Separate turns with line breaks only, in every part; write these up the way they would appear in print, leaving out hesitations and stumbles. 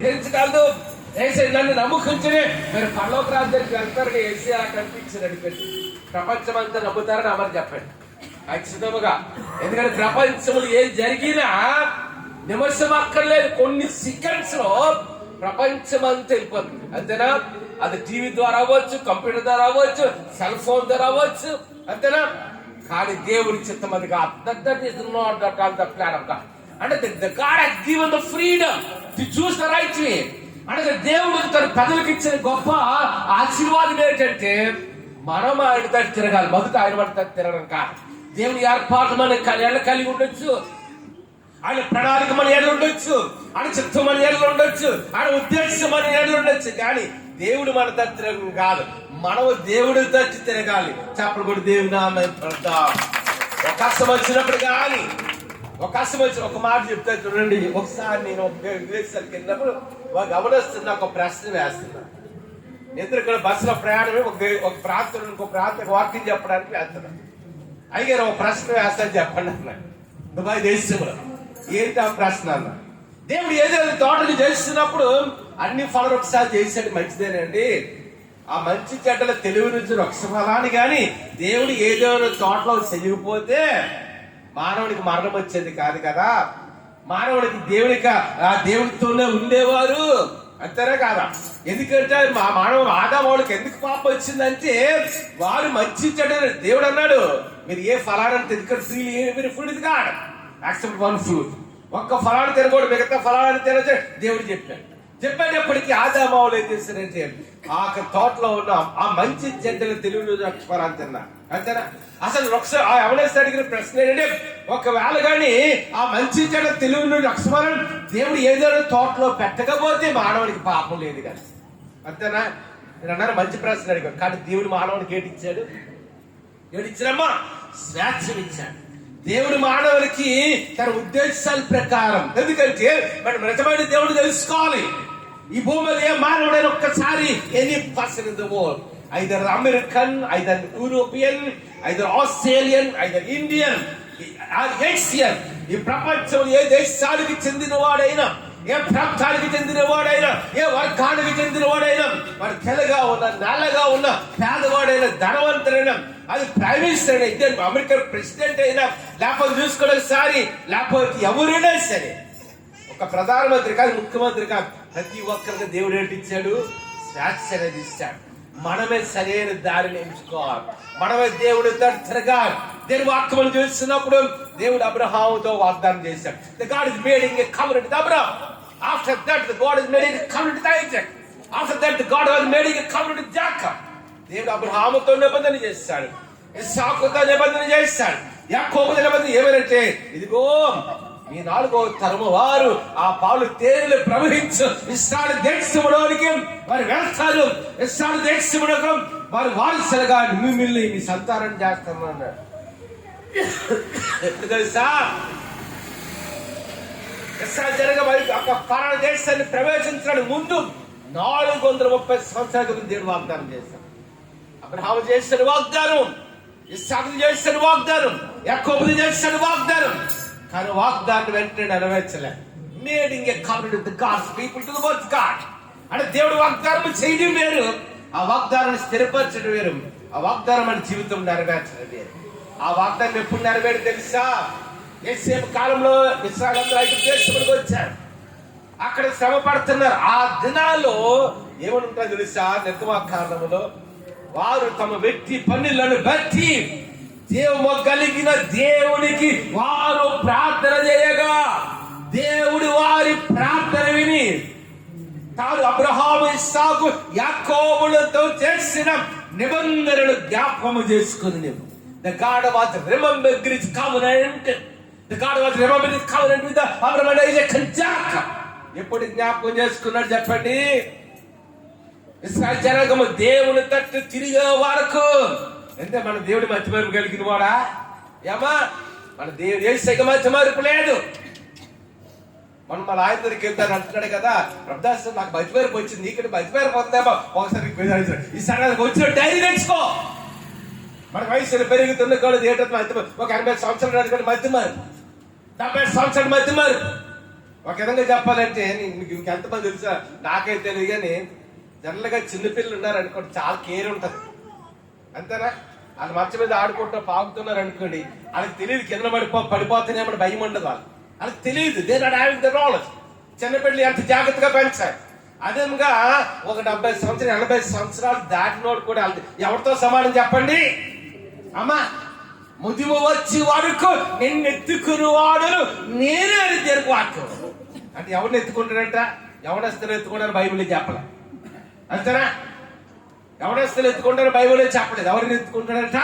తెలుసుకోగలదు. AC నన్ను నమ్ముకుంటేనే మీరు పరలోక రాజ్యానికి వెళ్తారని ఏసీ అలా కనిపించింది అనిపెట్టి ప్రపంచం అంతా నమ్ముతారని అమరు చెప్పండి ఖచ్చితంగా. ఎందుకంటే ప్రపంచంలో ఏం జరిగినా నిమిషం అక్కర్లేదు, కొన్ని సెకండ్స్ లో ప్రపంచం అంతా వెళ్ళిపోతుంది. అంతేనా? అది టీవీ ద్వారా అవ్వచ్చు, కంప్యూటర్ ద్వారా అవ్వచ్చు, సెల్ ఫోన్ ద్వారా అవ్వచ్చు, అంతేనా? కానీ దేవుడి చిత్తం అది కాదు. That is not the plan of God. అంటే the God has given the freedom to choose the right way. అంటే దేవుడు తన ప్రజలకు ఇచ్చిన గొప్ప ఆశీర్వాదం ఏంటంటే మనం ఆయన తట్టు తిరగాలి. మొదట ఆయన మన తట్టు తిరగడం కాదు. దేవుని ఏర్పాటు మన కలిగి ఉండొచ్చు, ఆయన ప్రణాళిక మన ఏళ్ళు ఉండొచ్చు, ఆయన చిత్తం మన ఏళ్ళు ఉండొచ్చు, ఆయన ఉద్దేశం మన ఏళ్ళు ఉండొచ్చు. కానీ దేవుడు మన తట్టు తిరగడం కాదు, మనం దేవుడి తట్టు తిరగాలి. చెప్పడు కూడా దేవుని నామం అవకాశం వచ్చినప్పుడు కానీ అవకాశం వచ్చి ఒక మాట చెప్తా చూడండి. ఒకసారి నేను ఒక విదేశాలకు వెళ్ళినప్పుడు ఒక గమనిస్తున్నా, ఒక ప్రశ్న వేస్తున్నా. ఇద్దరు ఇక్కడ బస్సులో ప్రయాణమే ఒక ప్రాంతం ఇంకో ప్రాంతం వాకింగ్ చెప్పడానికి వేస్తున్నా. అయ్యారు ఒక ప్రశ్న వేస్తాను చెప్పండి అన్న. దుబాయ్ దేశంలో ఏంటి ఆ ప్రశ్న అన్న? దేవుడు ఏదైనా తోటలు చేస్తున్నప్పుడు అన్ని ఫలాలు ఒకసారి చేసాడు, మంచిదేనండి. ఆ మంచి చెడ్డల తెలివి నుంచి ఒక ఫలాన్ని కానీ దేవుడు ఏదైనా తోటలో చేయకపోతే మానవుడికి మరణం వచ్చేది కాదు కదా. మానవుడికి దేవుడితోనే ఉండేవారు, అంతేనే కాదా? ఎందుకంటే మా మానవ ఆదావాళ్ళకి ఎందుకు పాపం వచ్చిందంటే వారు మంచి చెడ్డ దేవుడు అన్నాడు మీరు ఏ ఫలాన్ని తినకూడదు, ఫుడ్ ఇది కాదు, యాక్సెప్ట్ వన్ ఫ్రూట్. ఒక్క ఫలాన్ని తినకూడదు, మిగతా ఫలాన్ని తినచ్చు దేవుడు చెప్పేటప్పటికీ ఆదామావులు ఏం చేస్తారంటే ఆ తోటలో ఉన్న ఆ మంచి చెడ్డలు తెలివి ఫలాన్ని తిన్నా, అంతేనా? అసలు ఎవరైనా అడిగిన ప్రశ్న ఏంటంటే ఒకవేళ కానీ ఆ మంచి చెడ్డ తెలివి అక్షరం దేవుడు ఏదైనా తోటలో పెట్టకపోతే మానవుడికి పాపం లేదు కదా, అంతేనా? నేను అన్నారు మంచి ప్రశ్న అడిగాడు. కానీ దేవుడు మానవుడికి ఏడిచ్చాడమ్మా? స్వేచ్ఛనిచ్చాడు. దేవుడు మానవునికి తన ఉద్దేశాల ప్రకారం, ఎందుకంటే మనం నిజమైన దేవుడు తెలుసుకోవాలి. ఈ భూమి మీద ఏ మానవుడైనా ఒక్కసారి any person in the world, either American, either European, either Australian, either Indian, Asian, ఈ ప్రపంచం ఏ దేశానికి చెందిన వాడైనా, ఏ ప్రాంతానికి చెందిన వాడైనా, ఏ వర్గానికి చెందిన వాడైనా, వాడు తెల్లగా ఉన్న, నల్లగా ఉన్న, పేదవాడైనా, ధనవంతుడైనా, అది ప్రైమ్ మినిస్టర్ అయితే, అమెరికన్ ప్రెసిడెంట్ అయినా, లేకపోతే చూసుకోవడానికి లేకపోతే ఎవరైనా సరే, ఒక ప్రధానమంత్రి కాదు, ముఖ్యమంత్రి కాదు, ప్రతి ఒక్కరికి దేవుడు ఏంటిచ్చాడు? స్వేచ్ఛ అనేది ఇచ్చాడు. మనమే సరైన దారిని ఎంచుకోవాలి, మనమే దేవుడు తిరగాలి. దేవుడు వాక్యం చూస్తున్నప్పుడు దేవుడు అబ్రహాముతో వాగ్దానం చేశాడు. The God is making a covenant with Abraham. After that the God is making a covenant with Isaac. After that the God was making a covenant with Jacob. దేవుడు అబ్రహాముతో నిబంధన చేశాడు, ఇస్సాకుతో నిబంధన చేశాడు, యాకోబుతో నిబంధన ఏమనంటే ఇదిగో ఈ 4వ తరము వారు ఆ పాలు తేనెలు ప్రవహించు ఇస్రాయేలు దేశంలోనికి వారు వెళ్తారు, ఇస్రాయేలు దేశంలో వారు వారసులుగా మిమ్మల్ని మీ సంతానం చేస్తాను అన్నాడు. ఎప్పుడు తెలుసా? ఇస్రాయేలు జనగా ఒక ఫలానా దేశాన్ని ప్రవేశించడానికి ముందు 430 సంవత్సరాల క్రితం దేవుడు వాగ్దానం చేశాడు. అబ్రహాము చేసిన వాగ్దానం, ఇస్సాకు చేసిన వాగ్దానం, యాకోబు చేసిన వాగ్దానం. కానీ వాగ్దానం వెంటనే నెరవేర్చలే. Making a covenant with God's people to the word God. అంటే దేవుడు వాగ్దానం చేయడం వేరు, ఆ వాగ్దానాన్ని స్థిరపరచడం వేరు, ఆ వాగ్దానం మన జీవితం నెరవేర్చడం వేరు. ఆ వాగ్దానం ఎప్పుడు నెరవేరు తెలుసా? యేసేపు కాలంలో ఇశ్రాయేలు ఐగుప్తు దేశంలోకి వచ్చారు, అక్కడ శ్రమ పడుతున్నారు. ఆ దినాల్లో ఏమని ఉంటాయో తెలుసా? నిర్గమకాండములో వారు తమ వ్యక్తి పనులను బట్టి కలిగిన దేవునికి వారు ప్రార్థన చేయగా దేవుడు వారి ప్రార్థన విని తాను అబ్రహాము, ఇస్సాకు, యాకోబులతో చేసిన నిబంధనలు జ్ఞాపకము చేసుకుని The God was remembering his covenant. The God was remembering his covenant with Abraham, Isaac and Jacob. ఎప్పుడు జ్ఞాపకం చేసుకున్నాడు చెప్పండి? ఇశ్రాయేలు జనాంగము దేవుని తట్టు తిరిగే వరకు. అంటే మన దేవుడు మధ్య మరుపు కలిగిన వాడా? ఏమా మన దేవుడు యేసయ్యకి మధ్య మరుపు లేదు. మనం మన ఆయన దగ్గరికి వెళ్తాను అంటున్నాడు కదా, ప్రభుదాస్ నాకు మధ్య మరుపు వచ్చింది, ఇక్కడ మధ్య మరుపు వస్తుందేమో ఒకసారి ఈసారి వచ్చిన డైరీ తెచ్చుకో. మన వయసులో పెరుగుతున్న కూడా ఏంటో ఒక 80 సంవత్సరాలు మధ్య మరుపు, 70 సంవత్సరాల మధ్య మరుపు. ఒక విధంగా చెప్పాలంటే మీకు ఇంకెంతమంది తెలుసా, నాకైతే తెలియదు కానీ జనరల్ గా చిన్నపిల్లలు ఉన్నారు అనుకోండి, చాలా కేర్ ఉంటది అంతేనా. వాళ్ళు మంచం మీద ఆడుకుంటూ పాకుతున్నారు అనుకోండి, వాళ్ళకి తెలియదు కింద పడిపోతున్నామని భయం ఉండదు. వాళ్ళకి తెలియదు, they not having the knowledge. చిన్నపిల్లలు ఎంత జాగ్రత్తగా పెంచాలి. అదేవిధంగా ఒక 70 సంవత్సరాలు 80 సంవత్సరాలు దాటినోడు కూడా ఎవరితో సమానం చెప్పండి అమ్మా? ముదిము వచ్చి వరకు నిన్ను ఎత్తుకుని వాడును నేనే అని తీరుకు వాక్యం. అంటే ఎవరిని ఎత్తుకుంటాడంట? ఎవడస్తులు ఎత్తుకుంటారు బైబిల్ చెప్పలే అంతేనా? ఎవడస్తులు ఎత్తుకుంటారు బైబిల్ చెప్పలేదు. ఎవరిని ఎత్తుకుంటాడంట?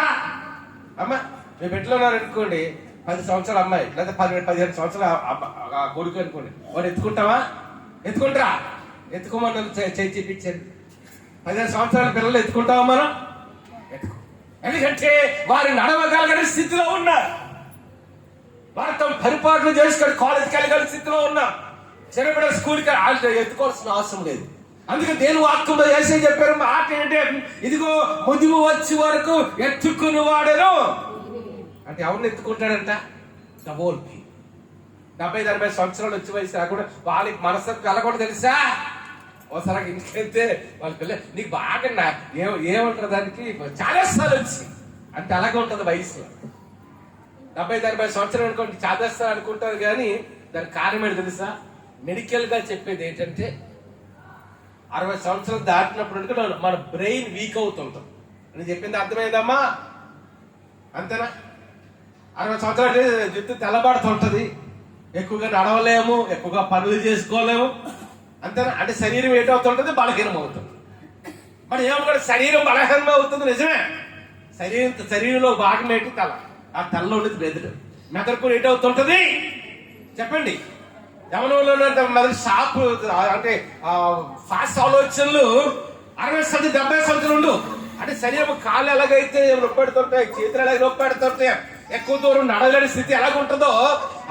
అమ్మ మీ బిడ్డలో ఉన్నారనుకోండి, 10 సంవత్సరాల అమ్మాయి లేదా 15 సంవత్సరాల కొడుకు అనుకోండి, వాడు ఎత్తుకుంటావా? ఎత్తుకుంటారా? ఎత్తుకోమని చేయి చూపించండి. 15 సంవత్సరాల పిల్లలు ఎత్తుకుంటావా మనం? ఎత్తుకో. ఎందుకంటే వారు నడవగలిగిన స్థితిలో ఉన్నారు. వారు తమ పరిపాలన చేసుకొని కాలేజీకి వెళ్ళగలిగిన స్థితిలో ఉన్నారు. చిన్నపిల్లల స్కూల్కి ఎత్తుకోవాల్సిన అవసరం లేదు. అందుకే దేని వాక్యంలో వేసే చెప్పారు మాట ఏంటంటే, ఇదిగో ముదిము వచ్చే వరకు ఎత్తుకుని వాడను అంటే ఎవరిని ఎత్తుకుంటాడంట? డబోల్కి 70-80 సంవత్సరాలు వచ్చి వయసు కూడా వాళ్ళకి మనసు కలగకూడదు తెలుసా. ఒకసారి ఇంటికెళ్తే వాళ్ళ పిల్ల నీకు బాగా ఏమంటారు దానికి చాలా సార్లు వచ్చి అంటే అలాగే ఉంటుంది వయసులో. 70-80 సంవత్సరాలు అనుకోండి చాదేస్తారు అనుకుంటారు, కానీ దానికి కారణం ఏంటి తెలుసా? మెడికల్ గా చెప్పేది ఏంటంటే 60 సంవత్సరాలు దాటినప్పుడు మన బ్రెయిన్ వీక్ అవుతుంటాం అని చెప్పింది. అర్థమైందమ్మా? అంతేనా? 60 సంవత్సరాలు జుట్టు తెల్లబాడుతుంటది, ఎక్కువగా నడవలేము, ఎక్కువగా పనులు చేసుకోలేము అంతేనా? అంటే శరీరం ఏటవుతుంటది? బలహీనం అవుతుంది. మరి ఏమనుకోండి, శరీరం బలహీనం అవుతుంది నిజమే. శరీరంలో భాగం ఏంటి? తల. ఆ తలలో ఉండేది మెదడు కూడా ఏటవుతుంటది చెప్పండి. యవనంలో మెదడు షాప్ అంటే ఫాస్ట్ ఆలోచనలు 60-70 సంవత్సరాలు ఉండు. అంటే శరీరం కాళ్ళు ఎలాగైతే నొప్పెడుతుంటాయి, చేతులు ఎలాగ నొప్పెడుతుంటాయి, ఎక్కువ దూరం నడలేని స్థితి ఎలాగుంటుందో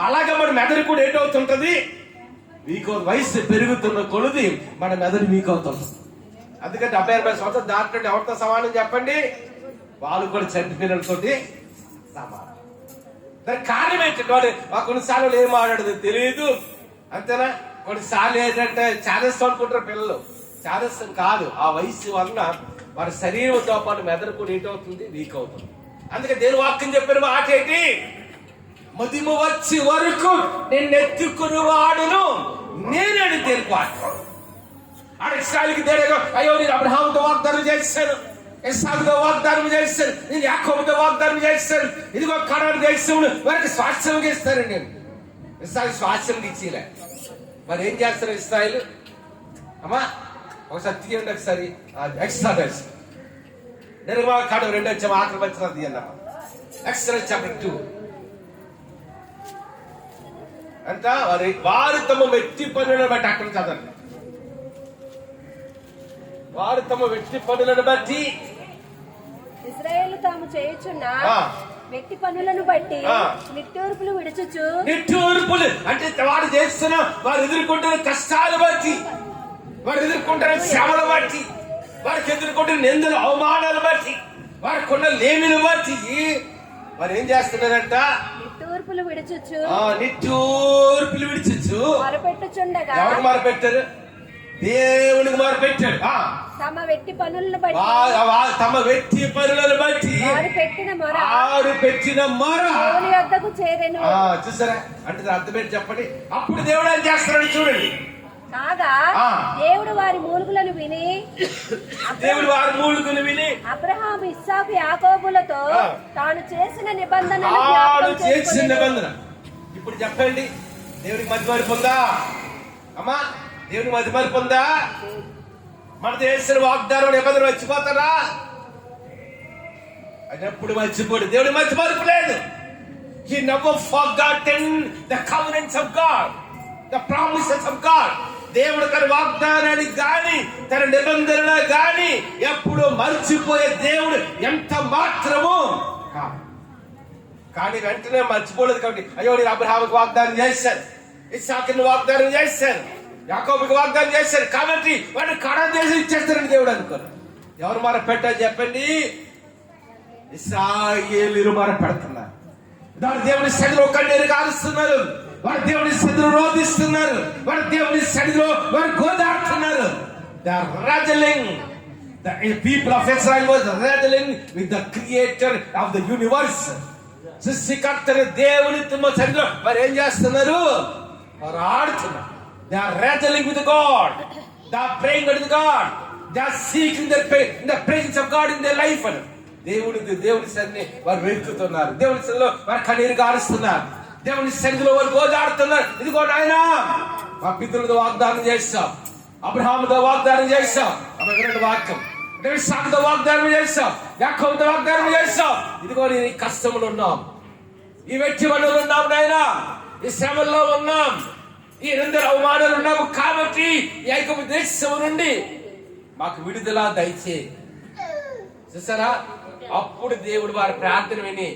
అలాగే మన మెదడు కూడా ఏంటవుతుంటది? వీక్. వయసు పెరుగుతున్న కొలది మన మెదడు వీక్ అవుతుంది. అందుకని 70-80 సంవత్సరాలు దాటినట్టు ఎవరితో సమానం చెప్పండి? వాళ్ళు కూడా చంటి పిల్లలతోటి సమానం. దానికి కారణం ఏంటంటే వాడు కొన్నిసార్లు ఏం ఆడాడు తెలియదు అంతేనా. కొన్నిసార్లు ఏంటంటే చాదస్తం అనుకుంటారు పిల్లలు. చాదస్తం కాదు, ఆ వయసు వలన వారి శరీరంతో పాటు మెదడు కూడా ఏంటవుతుంది? వీక్ అవుతుంది. అందుకే దేని వాక్యం చెప్పిన మాట ఏంటి? ముదిము వచ్చి వరకు నేను ఎత్తుకుని వాడును నేనే దేనికి వాక్యం. ఇస్రాయేలుకి దేవుడు అయ్యో నేను అబ్రహాముతో వాగ్దానం చేశాను, ఇస్సాకుతో వాగ్దానం చేశాను, నేను యాకోబుతో వాగ్దానం చేశాను, ఇదిగో కనాను దేశమును వారికి స్వాస్థ్యంగా ఇస్తాను. నేను ఇస్రాయేలు స్వాస్థ్యం ఇచ్చిలే. మరి ఏం చేస్తారు ఇస్రాయేలు? అమ్మా ఒకసారి తీయండి, ఒకసారి ఎక్స్ట్రా దర్శ నిర్మాకాండం 2వ అధ్యాయం ఆఖరి వచనం తీయండి అమ్మా. ఎక్స్ట్రా చాప్టర్ 2 అంట వారు తమ వ్యక్తి పనులను బట్టి అక్కడ చదవండి. వారు తమ వ్యక్తి పనులను బట్టి
ఇశ్రాయేలు తాము చేయుచున్న వ్యక్తి పనులను బట్టి నిట్టూర్పులు విడుచుచు.
నిట్టూర్పులు అంటే వారు చేస్తున్న వారు ఎదుర్కొంటున్న కష్టాలు బట్టి, వారు ఎదుర్కొంటున్న శ్రమలు బట్టి, వారికి ఎదుర్కొంటున్న నిందలు అవమానాలు బట్టి, వారికి ఉన్న లేమిని బట్టి వారు ఏం చేస్తున్నారంట?
నిట్టూర్పులు విడుచుచు.
నిట్టూర్పులు విడుచుచు
మొరపెట్టుచుండగా.
ఎవరు మొరపెట్టారు? దేవునికి మొరపెట్టాడు.
తమ వ్యక్తి పనులను బట్టి,
తమ వ్యక్తి పనులను బట్టి
వారు పెట్టిన
మొర
దేవుని యొద్దకు చేరెను.
చూసారా? అంటే అర్థం ఏంటి చెప్పండి. అప్పుడు దేవుడు ఏం చేస్తున్నాడు చూడండి.
కాగా దేవుడు వారి మూలుగులను విని అబ్రహాము ఇస్సాకు యాకోబులతో తాను చేసిన నిబంధన.
ఇప్పుడు చెప్పండి, దేవుడికి మధ్య మరి పొందా? అమ్మా దేవుడికి మధ్య మరి పొందా? మన చేసిన వాగ్దానం నిబంధన మర్చిపోతారా? అది ఎప్పుడు మర్చిపోడు. దేవుడి మధ్య మరుపు లేదు. He never forgotten the covenants of God, the promises of God. దేవుడు తన వాగ్దానానికి గాని తన నిబంధన గాని ఎప్పుడు మర్చిపోయే దేవుడు ఎంత మాత్రము కానీ వెంటనే మర్చిపోలేదు. కాబట్టి అయ్యో నేను అబ్రహాముకి వాగ్దానం చేశాను, ఇస్సాకుని వాగ్దానం చేశాను, యాకోబుకి వాగ్దానం చేశాను, కాబట్టి వాడిని కణం చేసి ఇచ్చేస్తారని దేవుడు అనుకోరు. ఎవరు మర పెట్టారు చెప్పండి? ఇశ్రాయేలీయులు మర పెడుతున్నారు. దాని దేవుని సన్నిధిలో కన్నీరు కారుస్తున్నారు. వారు దేవుని సన్నిధిలో రోధిస్తున్నారు, వారు దేవుని సన్నిధిలో వారు గోదాడుతున్నారు. They are wrestling. The people of Israel was wrestling with the creator of the universe. సృష్టికర్తని దేవుని సన్నిధిలో వారు ఏం చేస్తున్నారు? వారు ఆడుతున్నారు. They are wrestling with God. They are praying to God. They are seeking the presence of God in their life. దేవుని సన్నిధిని వారు వెతుకుతున్నారు. దేవుని సన్నిధిలో వారు కన్నీరు గారుస్తున్నారు. దేవుని సన్నిధిలో వారు గోజాడుతున్నారు. ఇదిగో నాయనా, మా పితరులతో వాగ్దానం చేస్తాం, అబ్రహాముతో వాగ్దానం చేస్తాం, అప్పుడు వాక్యం ఇసాకుతో వాగ్దానం చేస్తాం, యాకోబుతో వాగ్దానం చేస్తాం. ఇదిగో నేను ఈ కష్టములు ఉన్నాం, ఈ వ్యక్తి వల్ల ఉన్నాం నాయనా, ఈ శ్రమల్లో ఉన్నాం, ఈ నిందల అవమానాలు ఉన్నాము, కాబట్టి ఈ ఐకపు దేశం నుండి మాకు విడుదల దయచేయి. చూసారా, అప్పుడు దేవుడు వారి ప్రార్థన విని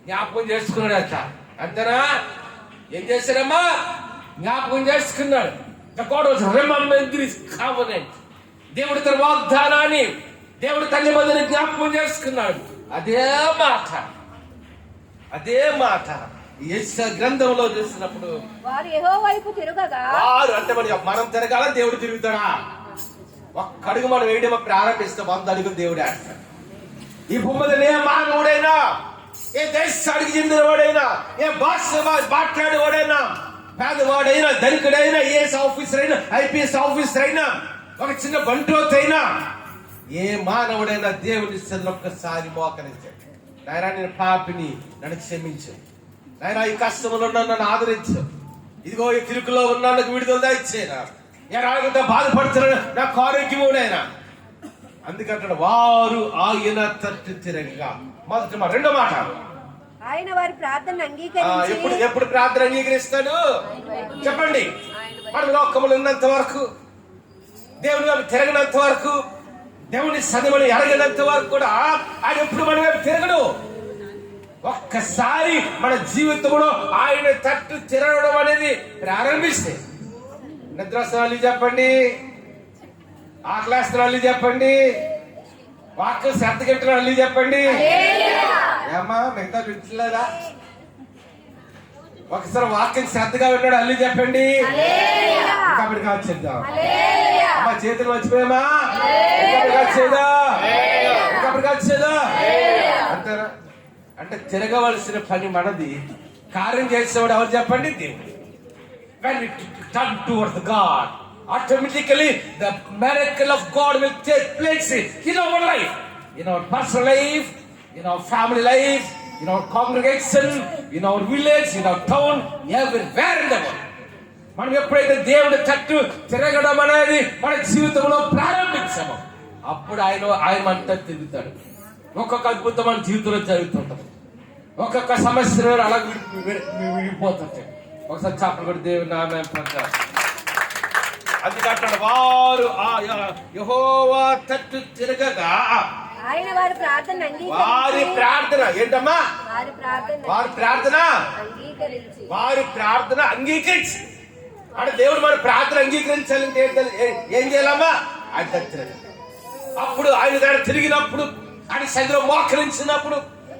జ్ఞాపకం చేసుకున్నాడట. అంతేనా? ఏం చేశారమ్మా? జ్ఞాపకం చేసుకున్నాడు. The God was remembering his covenant. దేవుడు తన వాగ్దానాన్ని, దేవుడు తల్లి మందిని జ్ఞాపకం చేసుకున్నాడు. అదే మాట యెషయా గ్రంథంలో చూసినప్పుడు
వారు యెహోవా వైపు తిరగగా,
వారు అంటే మనం తిరగాల, దేవుడు తిరుగుతాడా? ఒక్క అడుగు మనం వేయడం ప్రారంభిస్తే 100 అడుగులు దేవుడు ఆడతాడు. ఈ భూమిలో ఏ మానవుడైనా, ఏ దేశానికి చెందినవాడైనా, ఏ భాష మాట్లాడేవాడైనా, పేదవాడైనా, ధనికుడైనా, ఏఎస్ ఆఫీసర్ అయినా, ఐపీఎస్ ఆఫీసర్ అయినా, ఒక చిన్న బంట్రోత్ అయినా, ఏ మానవుడైనా దేవుని సన్నిధిలో ఒక్కసారి మోకరించాడు. నాయనా, నేను పాపిని, నన్ను క్షమించు. నాయనా, ఈ కష్టంలో నన్ను ఆదరించు. ఇదిగో ఈ తిరుకులో ఉన్నా నాకు విడుదల దయచేయనా. ఎలాగంటే బాధపడుతున్నాను, నాకు ఆరోగ్యము నాయనా. అందుకంటాడు వారు ఆయన తట్టు తిరగగా. మొదటి మాట. రెండో మాట,
ఆయన వారి ప్రార్థన అంగీకరించి.
ఎప్పుడు ప్రార్థన అంగీకరిస్తాడు చెప్పండి? మనం లోకములు ఉన్నంత వరకు, దేవుని వైపు తిరగనంత వరకు, దేవుని సన్నిధిని ఎరగనంత వరకు కూడా ఆయన ఎప్పుడు మన వైపు తిరగడు. ఒక్కసారి మన జీవితంలో ఆయన తట్టు తిరగడం అనేది ప్రారంభిస్తే, నిద్రాసనాలు చెప్పండి, ఆకలేస్తున్నాళ్ళు చెప్పండి, వాక్యం శ్రద్ధ గిట్టిన చెప్పండి. ఏమా మిగతా వింటలేదా? ఒకసారి వాక్యం శ్రద్ధగా విన్నాడు అల్లి చెప్పండి. ఇంకా చెప్దాం. అమ్మా చేతులు మర్చిపోయామా? వచ్చేదా అంటారా? అంటే తిరగవలసిన పని మనది, కార్యం చేసేవాడు ఎవరు చెప్పండి? దేవుడు. When we turn towards God, automatically the miracle of God will take place in our life, in our personal life, in our family life, in our congregation, in our village, in our town, everywhere in the world. మనం ఎప్పుడైతే దేవుడి తట్టు తిరగడం అనేది మన జీవితంలో ప్రారంభించామో, అప్పుడు ఆయన అంతా తిరుగుతాడు. ఒక్కొక్క అద్భుతం మన జీవితంలో జరుగుతుంటది, ఒక్కొక్క సమస్య అలా విడిపోతుంటాయి. ఒకసారి చాపలు కూడా దేవుని నామం ప్రకారం. అందుకంటాడు వారు యెహోవా తట్టు తిరగగా
ఆయన వారి ప్రార్థన
ఏంటమ్మా? వారి ప్రార్థన అంగీకరించి. అంటే దేవుడు మన ప్రార్థన అంగీకరించాలంటే ఏం చేయాలమ్మా? ఆయన దగ్గర. అప్పుడు ఆయన దగ్గర తిరిగినప్పుడు, ఆయన సన్నిధిలో మోకరించినప్పుడు,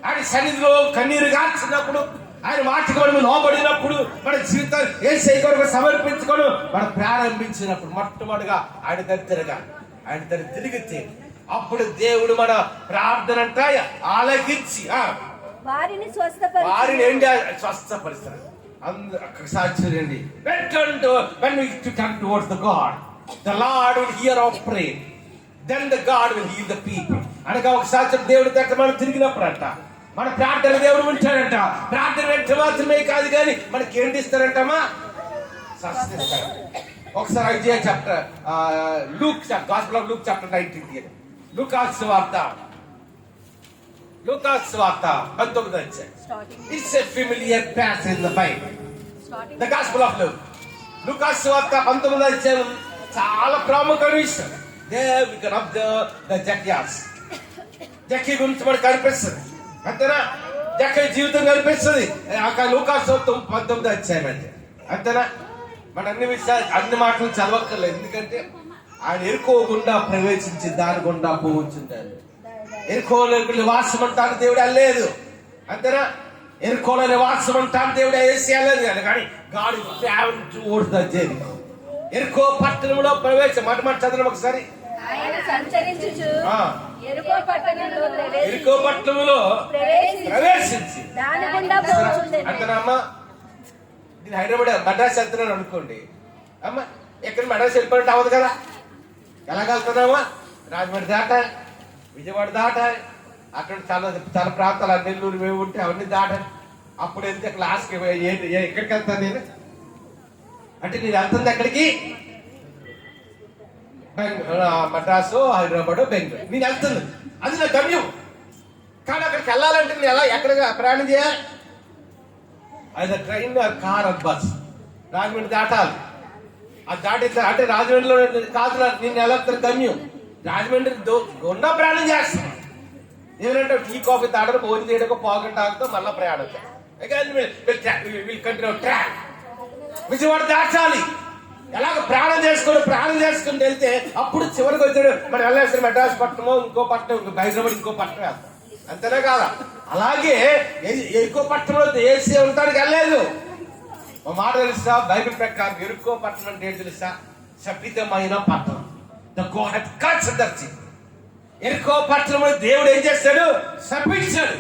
ఆయన సన్నిధిలో కన్నీరు గార్చినప్పుడు, ఆయన మాటకు మనం లోబడినప్పుడు, మన జీవితాన్ని యేసయ్య కొరకు సమర్పించుకొని మనం ప్రారంభించినప్పుడు, మొట్టమొదటిగా ఆయన దగ్గరగా ఆయన దగ్గర తిరిగితే అప్పుడు దేవుడు మన ప్రార్థన అంట ఆలకించి
వారిని
ఏంటి స్వస్థపరుస్తాడు. సాక్షి when we turn towards the God, the Lord will hear our prayer, then the God will heal the people. అనగా ఒకసారి దేవుడి దగ్గర మనం తిరిగినప్పుడు అంట మన ప్రార్థన దేవుడు ఉంటాడంట. ప్రార్థన వెంట మాత్రమే కాదు కానీ మనకి ఏంటి ఇస్తారంటమ్మా? స్వస్థిస్తాడు. ఒకసారి Isaiah chapter gospel of Luke chapter 19 లూకాసు వార్త 19 అధ్యాయం. It's a familiar passage in the Bible, the gospel of Luke. లూకాసు వార్త 19 అధ్యాయం చాలా ప్రాముఖ్యమైన విషయం. There we can observe the Zacchaeus. జకి గురించి మనకు కనిపిస్తుంది అంతేనా? జకి జీవితం కనిపిస్తుంది లూకాసు 19 అధ్యాయం అంటే. అంతేనా? మన అన్ని విషయాలు అన్ని మాటలు చదవక్కర్లేదు, ఎందుకంటే ఆయన ఎరుకోకుండా ప్రవేశించి దాని గుండా పోవచ్చుంటారు. ఎరుకోలేకులు వాసం అంటాను దేవుడు అల్లేదు. అంతేనా? ఎరుకోలో నివాసం అంటాం దేవుడు ఏసేయాలని కాదు, కానీ God travel towards the Jericho. ఎరుకో పట్టణంలో ప్రవేశం మాట చదవడం ఒకసారి.
ఆయన సంచరించుచు ఎరుకో పట్టణంలో
ఎరుకో పట్టణంలో ప్రవేశించి
దాని గుండా పోచుండెను.
అంతనమ్మా, నేను హైదరాబాద్ మద్రాసు వెళ్తున్నాను అనుకోండి అమ్మ, ఎక్కడ మద్రాసు వెళ్ళిపోయినట్టు అవ్వదు కదా. ఎలాగెళ్తున్నామా? రాజమండ్రి దాటాలి, విజయవాడ దాటాలి, అక్కడ చాలా చాలా ప్రాంతాలు నెల్లూరు మేము ఉంటే అవన్నీ దాటాలి. అప్పుడు వెళ్తే క్లాస్కి ఎక్కడికి వెళ్తాను నేను అంటే, నేను వెళ్తుంది ఎక్కడికి? మద్రాసు, హైదరాబాద్, బెంగళూరు నేను వెళ్తుంది, అది నా గమ్యం. కానీ అక్కడికి వెళ్ళాలంటే నేను ఎక్కడ ప్రయాణం చేయాలి? అది ట్రైన్, కార్, బస్. రాజమండ్రి దాటాలి, అది దాటి అంటే రాజమండ్రిలో కాదు, నేను ఎలా గమ్యం రాజమండ్రి గుండా ప్రయాణం చేస్తాను. ఏమంటే టీ కాఫీ తాగడం, భోజనం చేయడం, పాకెట్ తాగుతాం, మళ్ళీ ప్రయాణం. ట్రాక్ విజయవాడ దాటాలి. ఎలాగ ప్రయాణం చేసుకుని వెళ్తే అప్పుడు చివరికి వచ్చాడు మనం వెళ్ళాల్సిన మెడ్రాస్ పట్టణమో, ఇంకో పట్టణం, హైదరాబాద్, ఇంకో పట్టణం వెళ్తాం. అంతేనే కాదా? అలాగే ఎక్కువ పట్టణంలో ఏసీ ఉంటానికి వెళ్ళలేదు. ఒక మాట తెలుసా? బైబిల్ ప్రకారం ఎరుకో పట్టణం అంటే ఏంటి తెలుసా? శపితమైన పట్టణం. ఎరుకో పట్టణంలో దేవుడు ఏం చేస్తాడు? శపించాడు.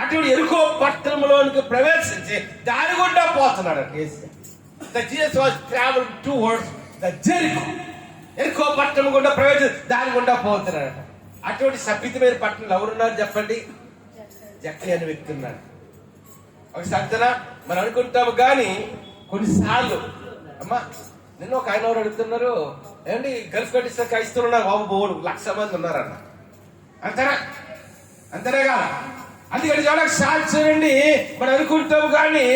అటువంటి ఎరుకో పట్టణంలోనికి ప్రవేశించి దాని గుండా పోతున్నాడు AC. Jesus was traveling towards the Jericho. ఎరుకో పట్టణం గుండా ప్రవేశించి దాని గుండా పోతున్నాడు. అటువంటి శపితమైన పట్టణంలో ఎవరున్నారు చెప్పండి? జక్కయ్య అనే వ్యక్తి ఉన్నాడు. ఒక సంతన మనం అనుకుంటాము, కానీ కొన్నిసార్లు అమ్మా నిన్న ఒక ఆయన ఎవరు అడుగుతున్నారు, ఏమండి గల్ఫ్ కంట్రీస్ క్రైస్తవులు ఉన్నారు బాబు, 1,00,000 మంది ఉన్నారన్న. అంతేనే కాదు. అందుకని చాలా సాక్షి మనం అనుకుంటాము, కానీ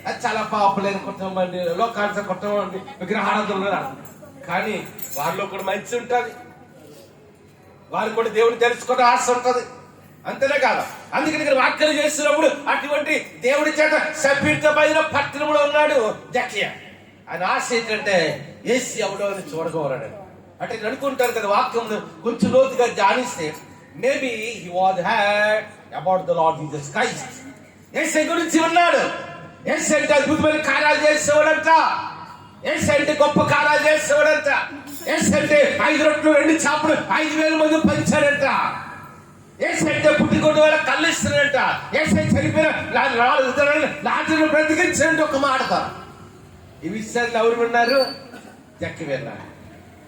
అది చాలా పాపులైన కుటుంబం అండి, లోకాంశ కుటుంబం అండి, విగ్రహారాధనలు ఉన్నారు. కానీ వారిలో కూడా మంచి ఉంటుంది, వారు కూడా దేవుని తెలుసుకునే ఆశ ఉంటుంది. అంతేనే కాదు. అందుకని ఇక్కడ వాక్యాలు చేస్తున్నప్పుడు అటువంటి దేవుడి చేత శపితమైన పట్టణంలో ఉన్నాడు జక్కయ్య. ఆయన ఆశ ఏంటంటే ఏసీ ఎవడో అని చూడగోరాడు. అంటే ఇక్కడ అనుకుంటారు కదా, వాక్యం కొంచెం లోతుగా ధ్యానిస్తే maybe he was had about the Lord Jesus Christ. ఏసీ గురించి ఉన్నాడు. ఏసీ అంటే అద్భుతమైన కార్యాలు చేసేవాడంట. ఏసీ అంటే గొప్ప కార్యాలు చేసేవాడంట. ఏసీ అంటే 5 రొట్టెలు 2 చేపలు 5,000 మంది పంచాడంట. ఏసీ అంటే పుట్టికొండ వాళ్ళ కళ్ళు ఇస్తున్నాడంట. ఏసీ చనిపోయిన లాజరును బ్రతికించండి ఒక మాట. ఈ విషయాలు ఎవరు విన్నారు? జక్కయ్య విన్నారు.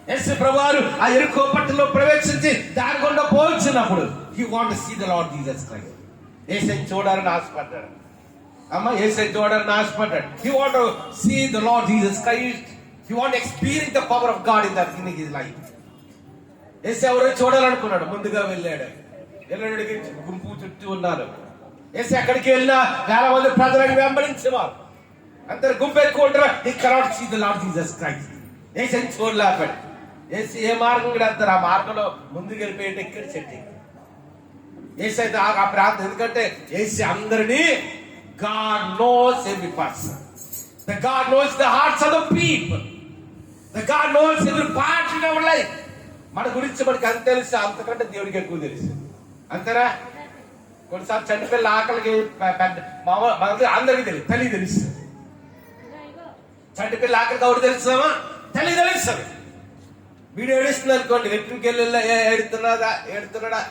యేసు ప్రభువారు ఆ యెరికో పట్టణంలో ప్రవేశించి దారి గుండా పోల్చినప్పుడు he want to see the Lord Jesus Christ. యేసుని చూడాలని ఆశపడ్డాడు. అమ్మ యేసుని చూడాలని ఆశపడ్డాడు. he want to see the Lord Jesus Christ. he want to experience the power of God in his life. యేసు ఎవరో చూడాలనుకున్నాడు, ముందుగా వెళ్ళాడు. ఎల్లడికి గుంపు చుట్టూ ఉన్నారు. యేసు ఎక్కడికి వెళ్ళినా వేల మంది ప్రజలను వెంబడించేవారు. అందరు గుంపు ఎక్కువ ఉంటారు. he cannot see the Lord Jesus Christ. యేసుని చూడలేకపోయాడు. యేసు ఏ మార్గం కూడా వెళ్తారు, ఆ మార్గంలో ముందుకు వెళ్ళిపోయేట ఇక్కడ చెట్టు. యేసు అయితే ఆ ప్రాంతం, ఎందుకంటే యేసు అందరినీ God knows every person. The God knows the hearts of the people. The God knows every part in our life. మన గురించి మనకి అంత తెలుసు, అంతకంటే దేవుడికి ఎక్కువ తెలుసు. అంతేనా? కొన్నిసార్లు చంటిపిల్ల ఆకలికి అందరికీ తెలియదు, తల్లి తెలుసు. చంటిపిల్ల ఆకలికి ఎవరు తెలుస్తామా? తల్లి తెలుస్తుంది. వీడు ఏడుస్తుంది అనుకోండి, వెంట్రుకి వెళ్ళి ఏడుతున్నాడా,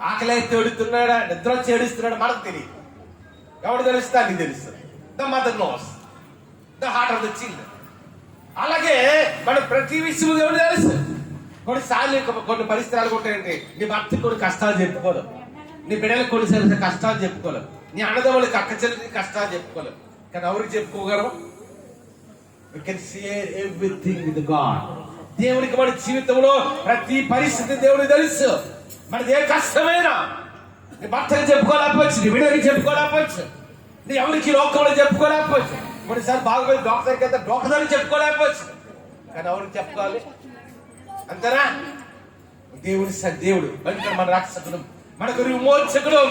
ఆకలి అయితే ఏడుతున్నాడా, నిద్ర వచ్చి ఏడుస్తున్నాడా మనకు తెలియదు. ఎవడు తెలుస్తా? నీకు తెలుస్తుంది. The mother knows the heart of the children. అలాగే మన ప్రతి విషయం ఎవరు తెలుసు. కొన్నిసార్లు కొన్ని పరిస్థితులు ఉంటాయండి, నీ భర్తకి కొన్ని కష్టాలు చెప్పుకోలేవు, నీ బిడ్డలకు కొన్ని కష్టాలు చెప్పుకోలేవు, నీ అన్నదమ్ములకి అక్క చెల్లికి కష్టాలు చెప్పుకోలేవు. కానీ ఎవరికి చెప్పుకోగలవు? We can share everything with God. దేవునికి మన జీవితంలో ప్రతి పరిస్థితి దేవుడికి తెలుసు. మనది ఏ కష్టమైనా నీ భర్తకి చెప్పుకోలేకపోవచ్చు, నీ బిడ్డకి చెప్పుకోలేకపోవచ్చు, నీ ఎవరికి లోకంలో చెప్పుకోలేకపోవచ్చు. కొన్నిసార్లు బాగుపోయి డాక్టర్కి అయితే డాక్టర్ చెప్పుకోలేకపోవచ్చు. కానీ ఎవరికి చెప్పుకోవాలి? అంతేనా? దేవుడు మన రక్షకుడు, మనకు విమోచకుడు,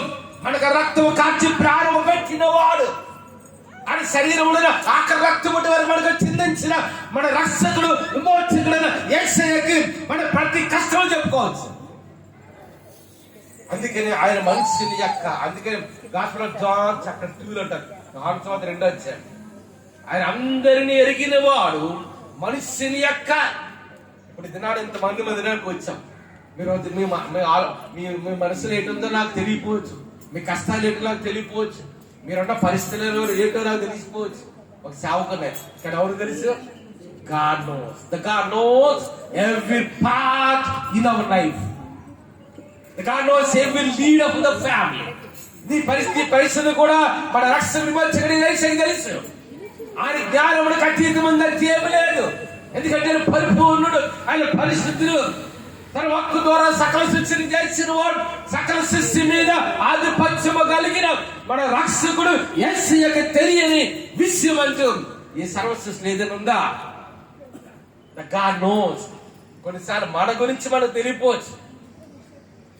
మనకు రక్తము కాచి ప్రాణము పెట్టిన వాడు, ఆయన శరీరంలో ఆఖరి రక్తము వరకు మనకు చిందించిన మన రక్షకుడు, విమోచకుడు యేసయ్యకి మన ప్రతి కష్టం చెప్పుకోవచ్చు. అందుకని ఆయన మనుషుని యొక్క, అందుకని గాస్పెల్ ఆఫ్ జాన్ చాప్టర్ 2 అంటారు, జాన్ సువార్త 2 అధ్యాయం. ఆయన అందరినీ ఎరిగిన వాడు మనుషుని యొక్క. ఇప్పుడు దినాడు ఇంతమంది మందిరానికి వచ్చాం. మీరు మీ మనసులో ఏంటుందో నాకు తెలియపోవచ్చు, మీ కష్టాలు ఏంటో నాకు తెలియపోవచ్చు, మీరున్న పరిస్థితులు ఏంటో నాకు తెలిసిపోవచ్చు. ఒక సేవకునే ఇక్కడ ఎవరు తెలుసు? God knows. The God knows every part in our life. The God knows every lead of the family. నీ పరిస్థితి కూడా మన రక్షణ విమర్శకుడి తెలుసు. ఆయన జ్ఞానముడు అతీతమందని చేయలేదు. ఎందుకంటే ఆయన పరిపూర్ణుడు, ఆయన పరిశుద్ధుడు. తన వాక్కు ద్వారా సకల సృష్టిని చేసిన వాడు, సకల సృష్టి మీద ఆధిపత్యము కలిగిన మన రక్షకుడు యేసయ్యకు తెలియని విషయం అంటూ ఈ సర్వ సృష్టిలో ఏదైనా ఉందా? The God knows. కొన్నిసార్లు మన గురించి మనకు తెలియపోవచ్చు,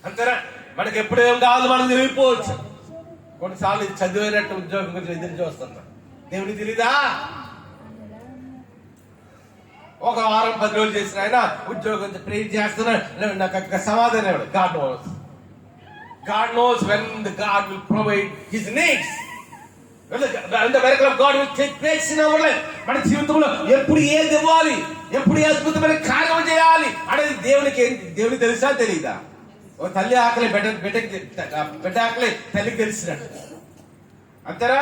అంతేనా? మనకి ఎప్పుడేం కాదు మనకు తెలియపోవచ్చు. కొన్నిసార్లు చదివినట్టు ఉద్యోగం గురించి ఎదురు చూస్తున్నా, దేవునికి తెలీదా? ఒక వారం 10 రోజులు చేసిన ఆయన ఉద్యోగం ప్రేర్ చేస్తున్నా, నాకు సమాధానం ఇవ్వడు. God knows. God knows when the God will provide his needs. When the miracle of God will take place in our life. మన జీవితంలో ఎప్పుడు ఏది ఇవ్వాలి, ఎప్పుడు ఏ అద్భుతమైన కార్యం చేయాలి అనేది దేవునికి తెలుసా తెలీదా? ఒక తల్లి ఆకలి బిడ్డ ఆకలి తల్లికి తెలిసినట్టు, అంతేనా?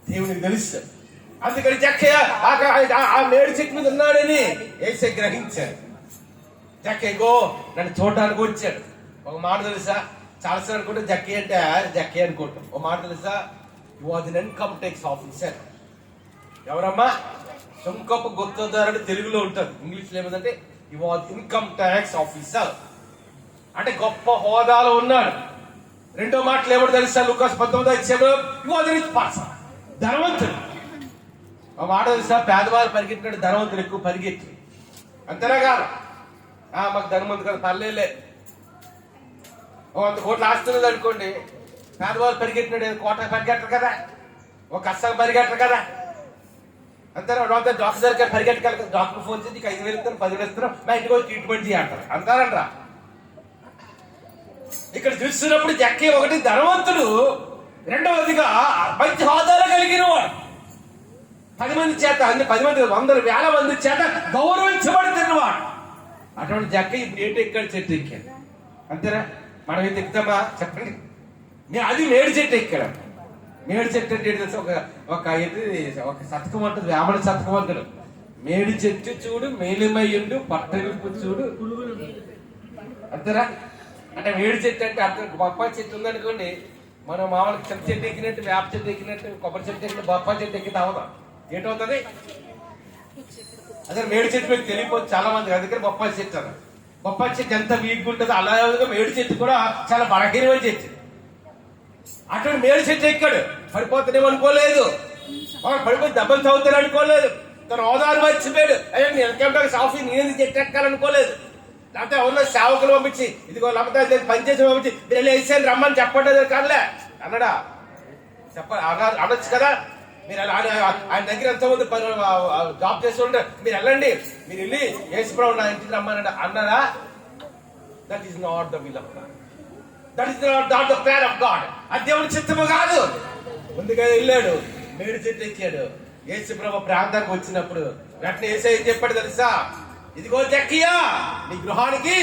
దేవునికి తెలుసు. అందుకని జక్కయ్య ఆ మేడి చెట్టు మీద ఉన్నాడని యేసయ్య గ్రహించాడు. జక్కయ్యగో నన్ను చూడడానికి వచ్చాడు. ఒక మాట తెలుసా, చాలాసార్లు అనుకుంటే జక్కయ్య అనుకుంటాం. ఒక మాట తెలుసా, you was an income tax officer. ఎవరమ్మా? సుంకపు గుత్తదారుడు తెలుగులో ఉంటారు, ఇంగ్లీష్ లో ఏమిటంటే you was income tax officer. అంటే గొప్ప హోదాలో ఉన్నాడు. రెండో మాటలు ఏమిటో తెలుసా, లూకాస్ 19వ అధ్యాయంలో యు వాజ్ రిచ్ పర్సన్, ధనవంతుడు. ఒక మాట తెలుసా, పేదవారు పరిగెట్టినట్టు ధనవంతులు ఎక్కువ పరిగెత్తి, అంతేనా కాదు? మాకు ధనవంతు కదా పర్లేలే. 100 కోట్లు ఆస్తున్నది అనుకోండి, పేదవారు పరిగెట్టినాడు కోట పరిగెట్టరు కదా, ఒక కష్టం పరిగెట్టరు కదా, అంతేనా? డాక్టర్ దగ్గర పరిగెట్టగలరు. డాక్టర్ ఫోన్ చేసి 5,000 ఇస్తాను, 10,000 ఇస్తాను, మా ఇంటికి వచ్చి ట్రీట్మెంట్ చేయంటారు, అంటారంట్రా. ఇక్కడ చూస్తున్నప్పుడు జక్కయ్య ఒకటి ధనవంతుడు, రెండవదిగా మంచి హోదాలు కలిగిన వాడు, 10 మంది చేత 10 మంది 100 వేల మంది చేత గౌరవించబడుతున్నవాడు. అటువంటి జక్కయ్య ఇప్పుడు ఏంటి ఎక్కడ చెట్టు ఎక్కాడు, అంతేనా? మనం ఏం ఎక్కుతామా చెప్పండి? అది మేడి చెట్టు ఎక్కాడు. మేడి చెట్టు అంటే తెలుసు, ఒక శతకం అంటుంది, వేమన శతకం అంటాడు. మేడి చెట్టు చూడు మేలిమయ్యుండు పట్టవిప్పు చూడు, అంతేనా? అంటే మేడి చెట్టు అంటే అర్థం, బొప్పాయి చెట్టు ఉందనుకోండి, మనం మామూలుగా చెట్టు చెట్టు ఎక్కినట్టు, వేప చెట్టు ఎక్కినట్టు, కొబ్బరి చెట్టు ఎక్కినట్టు బొప్పాయి చెట్టు ఎక్కితే అవదా? ఏంటవుతుంది? అదే మేడి చెట్టు మీకు తెలియపోతుంది చాలా మంది, అందుకని బొప్పాయి చెట్టు అన్న. బొప్పాయి చెట్టు ఎంత వీక్గా ఉంటుంది, అలాగే మేడి చెట్టు కూడా చాలా బలహీనమైన చెట్టు. అటువంటి మేడి చెట్టు ఎక్కాడు, పడిపోతానేమో అనుకోలేదు, పడిపోయి దెబ్బలు చదువుతాను అనుకోలేదు, తన హోదాను మర్చిపోయాడు. అయ్యో నేను ఇన్కమ్ ట్యాక్స్ ఆఫీస్ నేను చెట్టు ఎక్కాలనుకోలేదు. లేకపోతే ఉన్న సేవకులు పంపించి ఇదిగో లేకపోతే పనిచేసి పంపించి మీరు వేసాను రమ్మని చెప్పలేదు కాదులే అన్నాడా? అనొచ్చు కదా. మీరు ఆయన దగ్గర ఎంతమంది జాబ్ చేసి ఉంటే మీరు వెళ్ళండి, మీరు వెళ్ళి యేసుప్రభు నా ఇంటికి రమ్మన్నాడు అన్నారా? That is not the will of God, that is not the plan of God. అది దేవుని చిత్తము కాదు. ముందుగా వెళ్ళాడు, మేడి చెట్టు ఎక్కాడు. యేసుప్రభు ప్రాంతానికి వచ్చినప్పుడు వెంటనే యేసయ్య ఏం చెప్పాడు తెలుసా? ఇదిగో జక్కయ్య నీ గృహానికి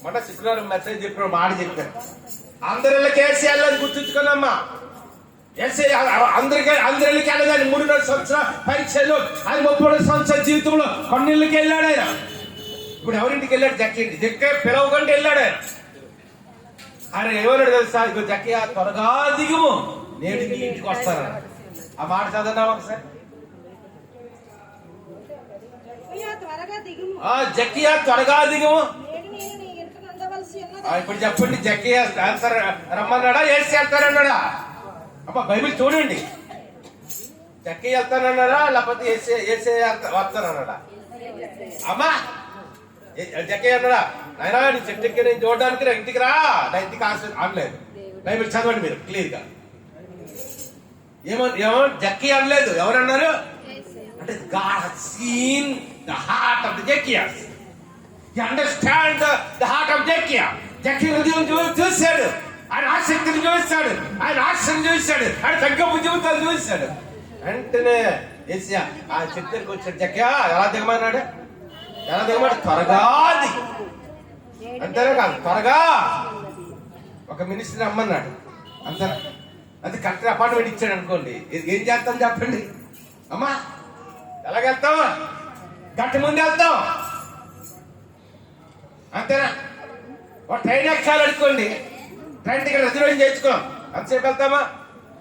మొన్న శుక్రవారం మెసేజ్ చెప్పిన మాట చెప్పారు. అందరిళ్ళకి ఏసీ వెళ్ళదు, గుర్తుంచుకున్నామ్మా. ఏసీ అందరికి వెళ్ళదని 3 సంవత్సరాల పరీక్షలు, ఆయన 30 సంవత్సరాల జీవితంలో కొన్నిళ్ళకి వెళ్ళాడు ఆయన. ఇప్పుడు ఎవరింటికి వెళ్ళాడు? జక్కయ్య. జక్కయ్య పిలవకుండా వెళ్ళాడు ఆయన. ఆయన ఏమన్నాడు తెలుసా? ఇదిగో జక్కయ్య త్వరగా దిగుము, నేడు నీ ఇంటికి వస్తాను. ఆ మాట చదవనా ఒకసారి? జక్కయ్య త్వరగా దిగుము. ఇప్పుడు చెప్పండి, జక్కయ్య రమ్మన్నాడా, ఏసీ వెళ్తానన్నాడా? అమ్మా బైబిల్ చూడండి, జక్కయ్య వెళ్తానన్నాడా లేకపోతే ఏసీ వస్తానన్నాడా? అమ్మా జక్కయ్య అన్నాడా, అయినా నీ చెట్టు ఎక్కి నేను చూడడానికి నా ఇంటికి రా, నా ఇంటికి అనలేదు. బైబిల్ చదవండి మీరు క్లియర్ గా. ఏమో జక్కయ్య అనలేదు, ఎవరన్నారు? అంటే God has seen the heart of the Zacchaeus. Understand the heart of జక్కయ్య. జక్కయ్య హృదయం చూశాడు, ఆయన ఆసక్తిని చూశాడు, ఆయన ఆశను చూశాడు, ఆయన తగ్గపు జీవితాలు చూశాడు. వెంటనే యేసయ్య ఆ చెట్టు దగ్గరికి వచ్చాడు. జక్కయ్య ఎలా దిగమన్నాడు? ఎలా దిగమన్నాడు? త్వరగా దిగు. అంతేనా కాదు, త్వరగా ఒక మినిస్టర్ అమ్మన్నాడు. అంతేనా? అది కరెక్ట్ అపార్ట్మెంట్ ఇచ్చాడు అనుకోండి, ఏం చేస్తాం చెప్పండి అమ్మా? ఎలాగెళ్తాం? గట్టి ముందు వెళ్తాం, అంతేనా? ఒక ట్రైన్ ఎక్కాలి అనుకోండి, ట్రైన్ టికెట్ రిజర్వేషన్ చేయించుకోం, అంతసేపు వెళ్తామా?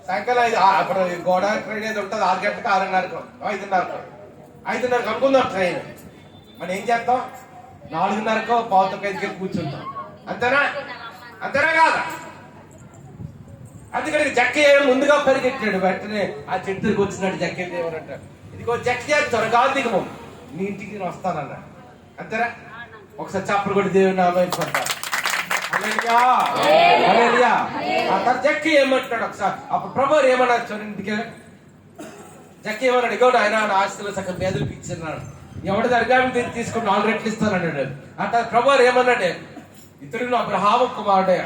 సాయంకాలం అప్పుడు గోడ ట్రైన్ ఏది ఉంటుంది 6 గంటలకు 6:30కు 5:30కు అనుకుందాం ట్రైన్. మనం ఏం చేస్తాం? 4:30కో 4:45 కూర్చుంటాం, అంతేనా? అంతేనా కాదా? అందుకని జక్కయ్య ముందుగా పరిగెట్టాడు. వెంటనే ఆ చెట్టుకి వచ్చినాడు. జక్కయ్య దేవరంటాడు, ఇదిగో జక్కయ్య త్వరగా దిగము, నీ ఇంటికి నేను వస్తానన్నాడు. అంతేనా? ఒకసారి చప్పలు కొట్టి దేవుని నామం పడ్డాడు. ఆ తర్వాత జక్కయ్య ఏమంటున్నాడు ఒకసారి, అప్పుడు ప్రభు ఏమన్నాడు చూడండి. ఇంటికి జక్కయ్య ఏమన్నాడు, ఇగో ఆయన ఆస్తులు సగం పేదలకు ఇచ్చిన్నాడు, ఎవరి దగ్గర తీసుకుని 4 రెట్లు ఇస్తానన్నాడు. అట్లా ప్రభు ఏమన్నాడే, ఇతరుడు అబ్రహాము కుమారుడే.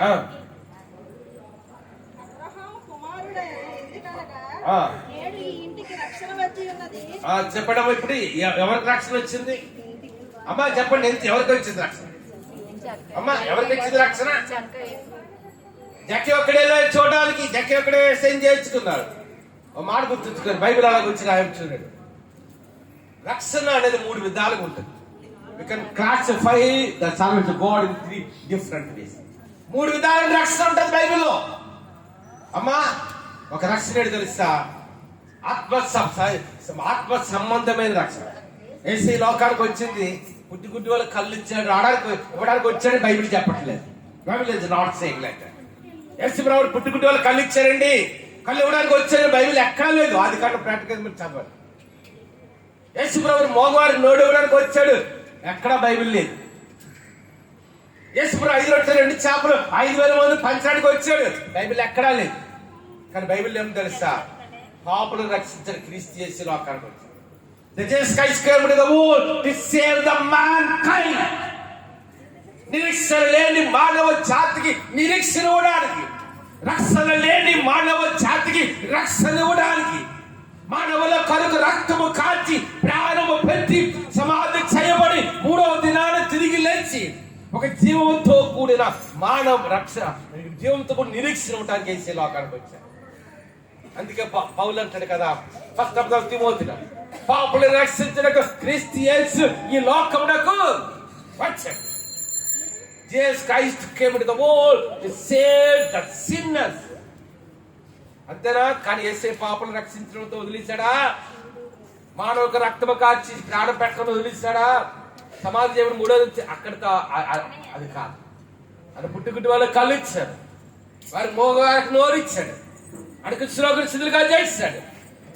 చెప్పడమ్మా, ఇప్పుడు ఎవరికి రక్షణ వచ్చింది అమ్మా? చెప్పండి, ఎవరికి వచ్చింది రక్షణ అమ్మా? ఎవరికి వచ్చింది రక్షణ? జక్కయ్య ఒక్కడే చూడడానికి, జక్కయ్య ఒక్కడే సైన్ చేయించుకున్నాడు. ఒక మాట గుర్తుంచుకోండి, బైబిల్ అలా గురించి రాయించున్నాడు. రక్షణ అనేది 3 విధాలుగా ఉంటుంది. We can classify the salvation of God in 3 different ways. 3 విధాలుగా రక్షణ ఉంటుంది బైబిల్లో అమ్మా. ఒక రక్షణ ఏంటి తెలుసా? ఆత్మ సంబంధమైన రక్షణ. ఏసీ లోకానికి వచ్చింది, పుట్టి గుడ్డి వాళ్ళకి కళ్ళు ఇచ్చాడు, ఇవ్వడానికి వచ్చాడు బైబిల్ చెప్పట్లేదు. Bible is not saying like that. యేసు ప్రభువు పుట్టి గుడ్డి వాళ్ళకి కళ్ళు ఇచ్చారండి, కళ్ళు ఇవ్వడానికి వచ్చాడు బైబిల్ ఎక్కడా లేదు. అది కాదు ప్రాక్టికల్ మీరు చదవాలి. యేసు ప్రభువు మోగవారికి నోడు ఇవ్వడానికి వచ్చాడు, ఎక్కడా బైబిల్ లేదు. యేసు ప్రభు 5 రొట్టెలు 2 చేపలు 5,000 మంది పంచడానికి వచ్చాడు, బైబిల్ ఎక్కడా లేదు. కానీ బైబిల్ ఏం తెలుసా? పాపులను రక్షించిన క్రీస్తు యేసు లోకానికి వచ్చాడు. Jesus Christ came to the world to save the mankind. నిరీక్షణ లేని మానవ జాతికి నిరీక్షణ ఇవ్వడానికి, రక్షణ లేని మానవ జాతికి రక్షణ ఇవ్వడానికి, మానవుల కొరకు రక్తము కాచి ప్రాణము పెట్టి సమాధి చేయబడి 3వ దినాన తిరిగి లేచి ఒక జీవంతో కూడిన మానవ రక్షణ, జీవంతో కూడిన నిరీక్షణ ఇవ్వడానికి వేసే లోకానికి వచ్చాడు. అందుకే పౌలు అంటాడు కదా, ఫస్ట్ ఆఫ్ తిమోతిలో, పాపులను రక్షించడానికి క్రీస్తు యేసు ఈ లోకమునకు వచ్చాడు. Jesus Christ came to the world to save the sinners. అంతేనా? కానీ యేసే పాపులను రక్షించడంతో వదిలేశాడా? మానవులకు రక్తము కాచి ప్రాణం పెట్టడం వదిలేశాడా? సమాధి చేయడం 3వ అక్కడితో అది కాదు. అది పుట్టుకుంటే వాళ్ళకి కళ్ళు ఇచ్చాడు, వారికి మోగవారికి నోరు ఇచ్చాడు, అడుగు శ్లోకులు సిద్ధులుగా చేశాడు,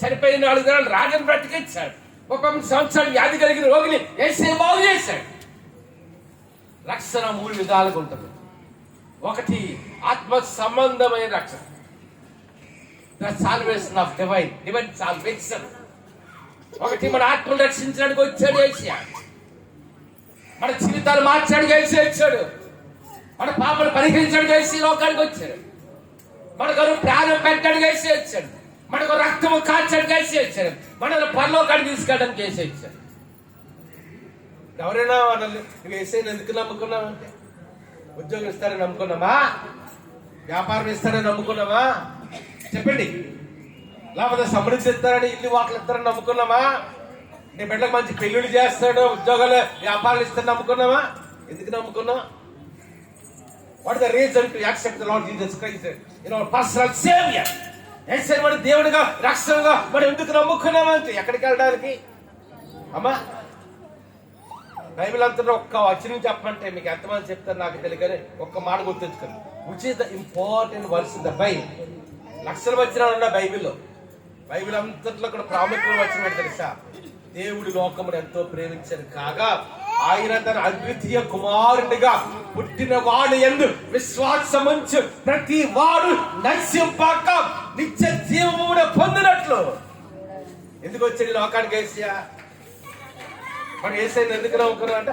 చనిపోయిన 4 దినాలు రాజును బ్రతికించాడు, 30 సంవత్సరాలు వ్యాధి కలిగిన రోగిని యేసే బాగు చేశాడు. రక్షణ 3 విధాలుగా ఉంటుంది. ఒకటి ఆత్మ సంబంధమైన రక్షణ, సాల్వేషన్ ఆఫ్ డివైన్ సాల్వేషన్. ఒకటి మన ఆత్మను రక్షించడానికి వచ్చాడు యేసయ్య, మన జీవితాలు మార్చడానికి యేసయ్య వచ్చాడు, మన పాపను పరిహరించడానికి యేసయ్య లోకానికి వచ్చాడు, మన కొరకు ప్రాణం పెట్టడానికి యేసయ్య వచ్చాడు, మనకు రక్తము కాల్చడానికి యేసయ్య వచ్చాడు, మనల్ని పరలోకానికి తీసుకెళ్ళడానికి యేసయ్య వచ్చాడు. ఎవరైనా మనల్ని నువ్వు యేసయ్యని ఎందుకు నమ్ముకున్నావంటే, ఉద్యోగం ఇస్తారని నమ్ముకున్నామా? వ్యాపారం ఇస్తారని నమ్ముకున్నామా? చెప్పండి. లేకపోతే సమృద్ధి ఇస్తారని, ఇల్లు వాటిలు ఇస్తారని నమ్ముకున్నామా? నీ బిడ్డలకు మంచి పెళ్లిళ్ళు చేస్తాడు, ఉద్యోగాలు వ్యాపారాలు ఇస్తారని నమ్ముకున్నామా? ఎందుకు నమ్ముకున్నావు? What is the reason to accept the Lord Jesus Christ in our personal Savior? యేసయ్యను మన దేవుడిగా రక్షణగా మనం ఎందుకు నమ్ముకున్నామంటే, ఎక్కడికి వెళ్ళడానికి అమ్మా? బైబిల్ అంతా ఒక్క వచనం చెప్పమంటే మీకు ఎంతమంది చెప్తారు నాకు తెలియదు, ఒక్క మాట గుర్తుంచుకోండి. Which is the important verse in the Bible. లక్షల వచనాలు ఉన్న బైబిల్లో, బైబిల్ అంతట్లో కూడా ప్రాముఖ్యమైన వచనం తెలుసా? దేవుడు లోకమును ఎంతో ప్రేమించారు కాగా ఆయన తన అద్వితీయ కుమారునిగా పుట్టిన వాడు యందు విశ్వాసముంచు ప్రతి వాడు నశింపక నిత్య జీవమును పొందినట్లు. ఎందుకు వచ్చాడు లోకానికి యేసయ్య? మనం యేసయ్యను ఎందుకు నమ్ముకున్నామంట?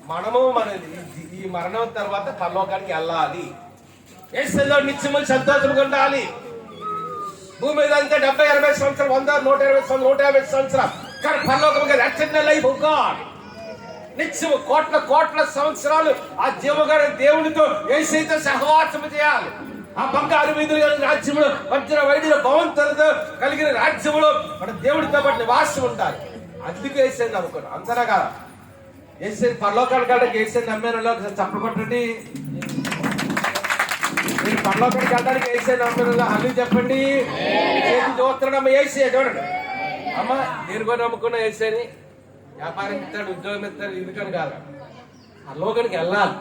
మనము ఈ మరణం తర్వాత పరలోకానికి వెళ్ళాలి. యేసులో నిత్యము సంతోషంగా ఉండాలి. భూమి మీద అంతా 70, 80 సంవత్సరాలు, 100, 120 సంవత్సరాలు, 150 సంవత్సరాలు. కానీ పరలోకం ఎటర్నల్ లైఫ్ గాడ్. నిత్యము కోట్ల సంవత్సరాలు ఆ జీవగారి దేవునితో యేసుతో సహవాసము చేయాలి. ఆ బంగారు వీధులు కలిగిన రాజ్యంలో, వజ్ర వైద్యుల భవంతులతో కలిగిన రాజ్యంలో మన దేవుడితో పాటు నివాసం ఉండాలి. అందుకు యేసుని నమ్ముకున్నాం. అంతనా కాదు, యేసుని పరలోకానికి వెళ్ళడానికి యేసుని నమ్మారో చప్పలు కొట్టండి. మీరు పరలోకానికి వెళ్ళడానికి యేసుని నమ్మారో అల్లు చెప్పండి. చేతి చూస్తున్నాడమ్మ యేసే చూడండి. అమ్మ నేను కూడా నమ్ముకున్నా యేసుని. వ్యాపారం ఇస్తాడు, ఉద్యోగం ఇస్తాడు, ఎందుకని కాదు, పరలోకానికి వెళ్ళాలి.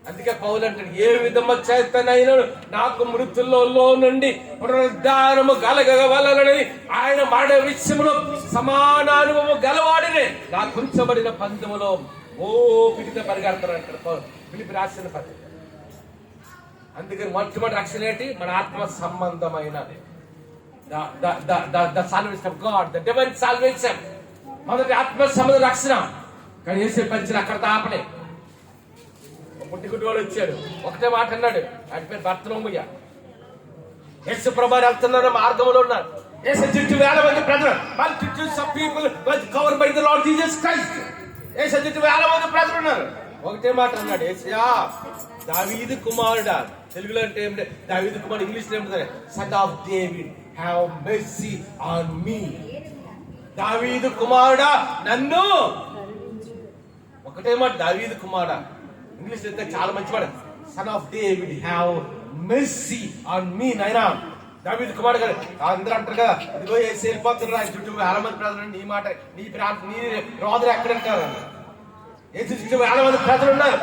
అందుకే పౌలు అంటాడు, ఏ విధంగా చేతనైనా నాకు మృతుల్లో నుండి పునరుద్ధానము కలగవలనని ఆయన మాట విషయంలో సమానానుభవం గలవాడినే నాకు ఉంచబడిన పందెములో ఓపికతో పరిగెడతారు అంటారు పౌలు ఫిలిప్పీ రాసిన పత్రిక. అందుకని మొట్టమొదటి రక్షణ ఏంటి? మన ఆత్మ సంబంధమైనది. The salvation of God, the divine salvation. మొదటి ఆత్మ సంబంధ రక్షణ. కానీ వేసే పంచిన అక్కడ తాపలే. పుట్టిగుడ్డి వాడు వచ్చాడు, ఒకటే మాట అన్నాడు, ఆయన పేరు భర్తనోమయ్య. యేసు ప్రభు వెళ్తున్నారు, మార్గంలో ఉన్నారు. యేసు చుట్టూ 1000 మంది ప్రజలు, multitudes of people was covered by the Lord Jesus Christ. యేసు చుట్టూ 1000 మంది ప్రజలు ఉన్నారు. ఒకటే మాట అన్నాడు, యేసయ్యా దావీదు కుమారుడా. తెలుగులో అంటే ఏమిటి? దావీదు కుమారుడు. ఇంగ్లీష్ లో ఏమిటి? Son of David, have mercy on me. దావీదు కుమారుడా నన్ను. ఒకటే మాట, దావీదు కుమారుడా. ఇంగ్లీష్ అయితే చాలా మంచి మాట, son of David have mercy on me. నాయనా దావీదు కుమారుడు గారు. అందరూ అంటారు కదా, ఇదిగో యేసు వెళ్ళిపోతున్నారు, ఆయన చుట్టూ 1000 మంది ప్రజలు. నీ మాట నీ రోదరు ఎక్కడ అంటారు? యేసు చుట్టూ 1000 మంది ప్రజలు ఉన్నారు.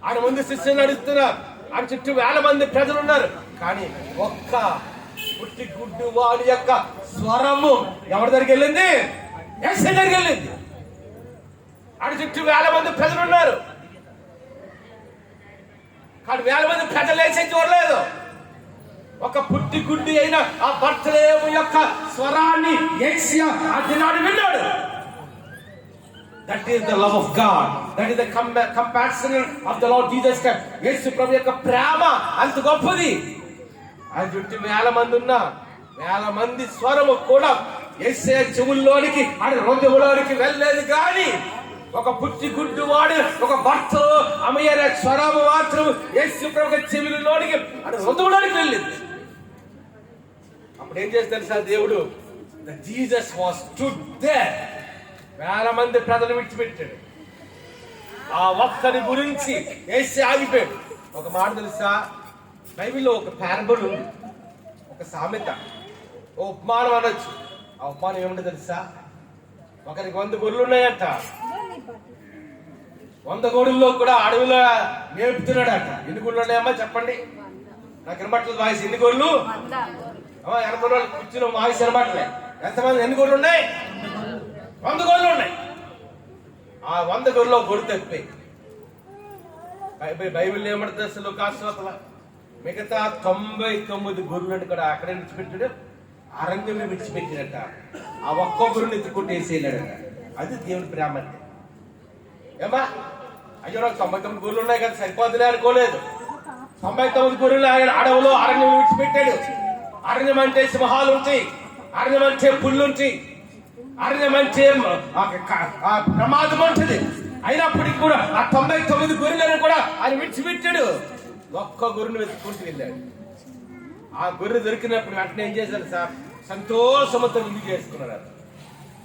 ఆయన ముందు శిష్యులు నడుస్తున్నారు, ఆయన చుట్టూ 1000 మంది ప్రజలు ఉన్నారు. కానీ ఒక్క పుట్టి గుడ్డు వాడి యొక్క స్వరము ఎవరి దగ్గరికి వెళ్ళింది? యేసు దగ్గరికి వెళ్ళింది. ఆయన చుట్టూ 1000 మంది ప్రజలు ఉన్నారు. కానీ 1000 మంది ప్రజలు వేసే చూడలేదు. ఒక పుట్టి గుడ్డి అయిన ఆ బర్త్లేము యొక్క స్వరాన్ని యేసయ్య ఆ దినాడు విన్నాడు. That is the love of God. That is the compassion of the Lord Jesus Christ. యేసు ప్రభు యొక్క ప్రేమ అంత గొప్పది. ఆయన చుట్టూ 1000 మంది ఉన్నా 1000 మంది స్వరము కూడా యేసయ్య చెవుల్లోనికి, ఆయన హృదయంలోనికి వెళ్ళలేదు. కానీ ఒక పుట్టి గుడ్డు వాడు, ఒక భర్త అమ్మయ్య స్వరము మాత్రం యేసు ప్రభు చెవులలోనికి, ఆయన హృదయంలోనికి వెళ్ళింది. అప్పుడు ఏం చేసి తెలుసా దేవుడు? Jesus was stood there. 1000 మంది ప్రజలు విడిచిపెట్టాడు. ఆ ఒక్కరి గురించి యేసు ఆగిపోయాడు. ఒక మాట తెలుసా? బైబిల్లో ఒక పారబుల్ ఉంది, ఒక సామెత, ఓ ఉపమానం అనొచ్చు. ఆ ఉపమానం ఏమిటో తెలుసా? ఒకరికి 100 గొర్రెలు ఉన్నాయంట. 100 గొర్రెల్లో కూడా అడవిలో మేపుతున్నాడట. ఎన్ని గొర్రెలు ఉన్నాయమ్మా చెప్పండి? నాకు వినబట్టలేదు వాయిస్. ఎన్ని గొర్రెలు? 80 రోజులు కూర్చున్న వాయిస్ వినబట్టలే. ఎంతమంది? ఎన్ని గొర్రెలు ఉన్నాయి? 100 గొర్రెలు ఉన్నాయి. ఆ 100 గొర్రెలో గొర్రె తప్పిపోయి బైబిల్ ఏమంటుంది అసలు? కాస్త మిగతా 99 గొర్రెలను కూడా అక్కడే విడిచిపెట్టాడు, అరణ్యంలో విడిచిపెట్టినట్ట. ఆ ఒక్క గొర్రెని ఎత్తుకుంటూ వేసేయలేడట. అది దేవుడి ప్రేమ అంటే. ఏమా అయ్యో నాకు 99 గొర్రెలు ఉన్నాయి కదా, సరిపోతులే అనుకోలేదు. 99 గొర్రెలు అడవులో అరణ్యం విడిచిపెట్టాడు. అరణ్యం అంటే సింహాలు ఉంటాయి, అరణ్యం అంటే పుల్లు ఉంటాయి, అరణ్యం అంటే ప్రమాదం ఉంటుంది. అయినప్పటికీ కూడా ఆ 99 గొర్రెలను కూడా ఆయన విడిచిపెట్టాడు. ఒక్క గొర్రెను వెతుక్కుంటూ వెళ్ళాడు. ఆ గొర్రె దొరికినప్పుడు వెంటనే ఏం చేశారు సార్? సంతోషంతో విందు చేసుకున్నాడు.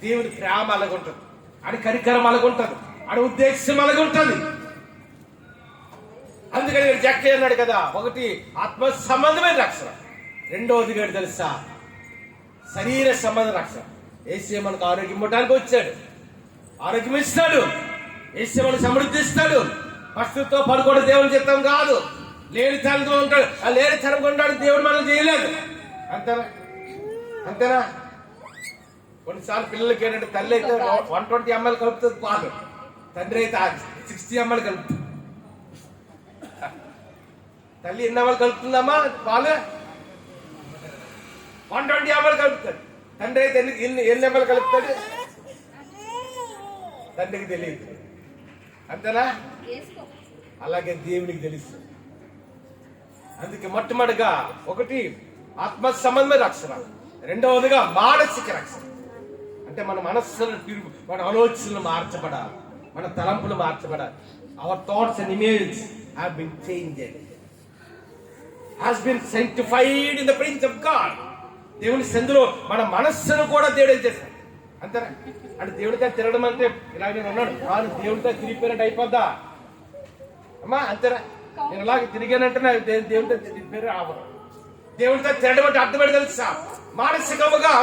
దేవుడి ప్రేమ అలాగుంటుంది, అని కరికరం అలాగుంటుంది, అని ఉద్దేశం అలాగుంటుంది. అందుకని జక్కే అన్నాడు కదా, ఒకటి ఆత్మ సంబంధమైన రక్షణ, రెండవది గడి తెలుసా శరీర సంబంధ రక్షణ. యేసయ్య మనకు ఆరోగ్యం ఇవ్వడానికి వచ్చాడు, ఆరోగ్యం ఇస్తాడు. యేసయ్య మనకు సమృద్ధి ఇస్తాడు. పశువుతో పడుకోవడం దేవుని చిత్తం కాదు. లేని తనంతో ఉంటాడు, ఆ లేని తనం కొంటాడు. దేవుడు మనం చేయలేదు. అంతేనా? అంతేనా? కొన్నిసార్లు పిల్లలకి ఏంటంటే తల్లి అయితే 120 ml కలుపుతుంది పాలు, తండ్రి అయితే 60 ml కలుపుతుంది. తల్లి ఎన్ని ml కలుపుతుందమ్మా పాలు? 120 ml కలుపుతాడు. తండ్రి అయితే ఎన్ని ml కలుపుతాడు? తండ్రికి తెలియదు. అంతేనా?
వేసుకో.
అలాగే దేవునికి తెలుసు. అందుకే మొట్టమొదటిగా ఒకటి ఆత్మ సంబంధమైన రక్షణ, రెండవదిగా మానసిక రక్షణ. అంటే మన మనస్సును మన ఆలోచనలు మార్చబడాలి, మన తలంపులు మార్చబడాలి. Our thoughts and images have been changed, has been sanctified in the presence of God. దేవుని సందులో మన మనస్సును కూడా దేవుడు ఏం చేశాడు. అంతేనా? అంటే దేవుడితో తిరగడం అంటే ఇలా నేను ఉన్నాడు కాదు, దేవుడితో తిరిగిపోయినట్టు అయిపోద్దా అమ్మా? అంతేనా? నేను ఇలాగ తిరిగానంటే నాకు దేవుడితో తిరిగిపోయి రావడం. దేవుడితో తిరగడం అంటే అర్థమేంటి తెలుసా? మానసికముగా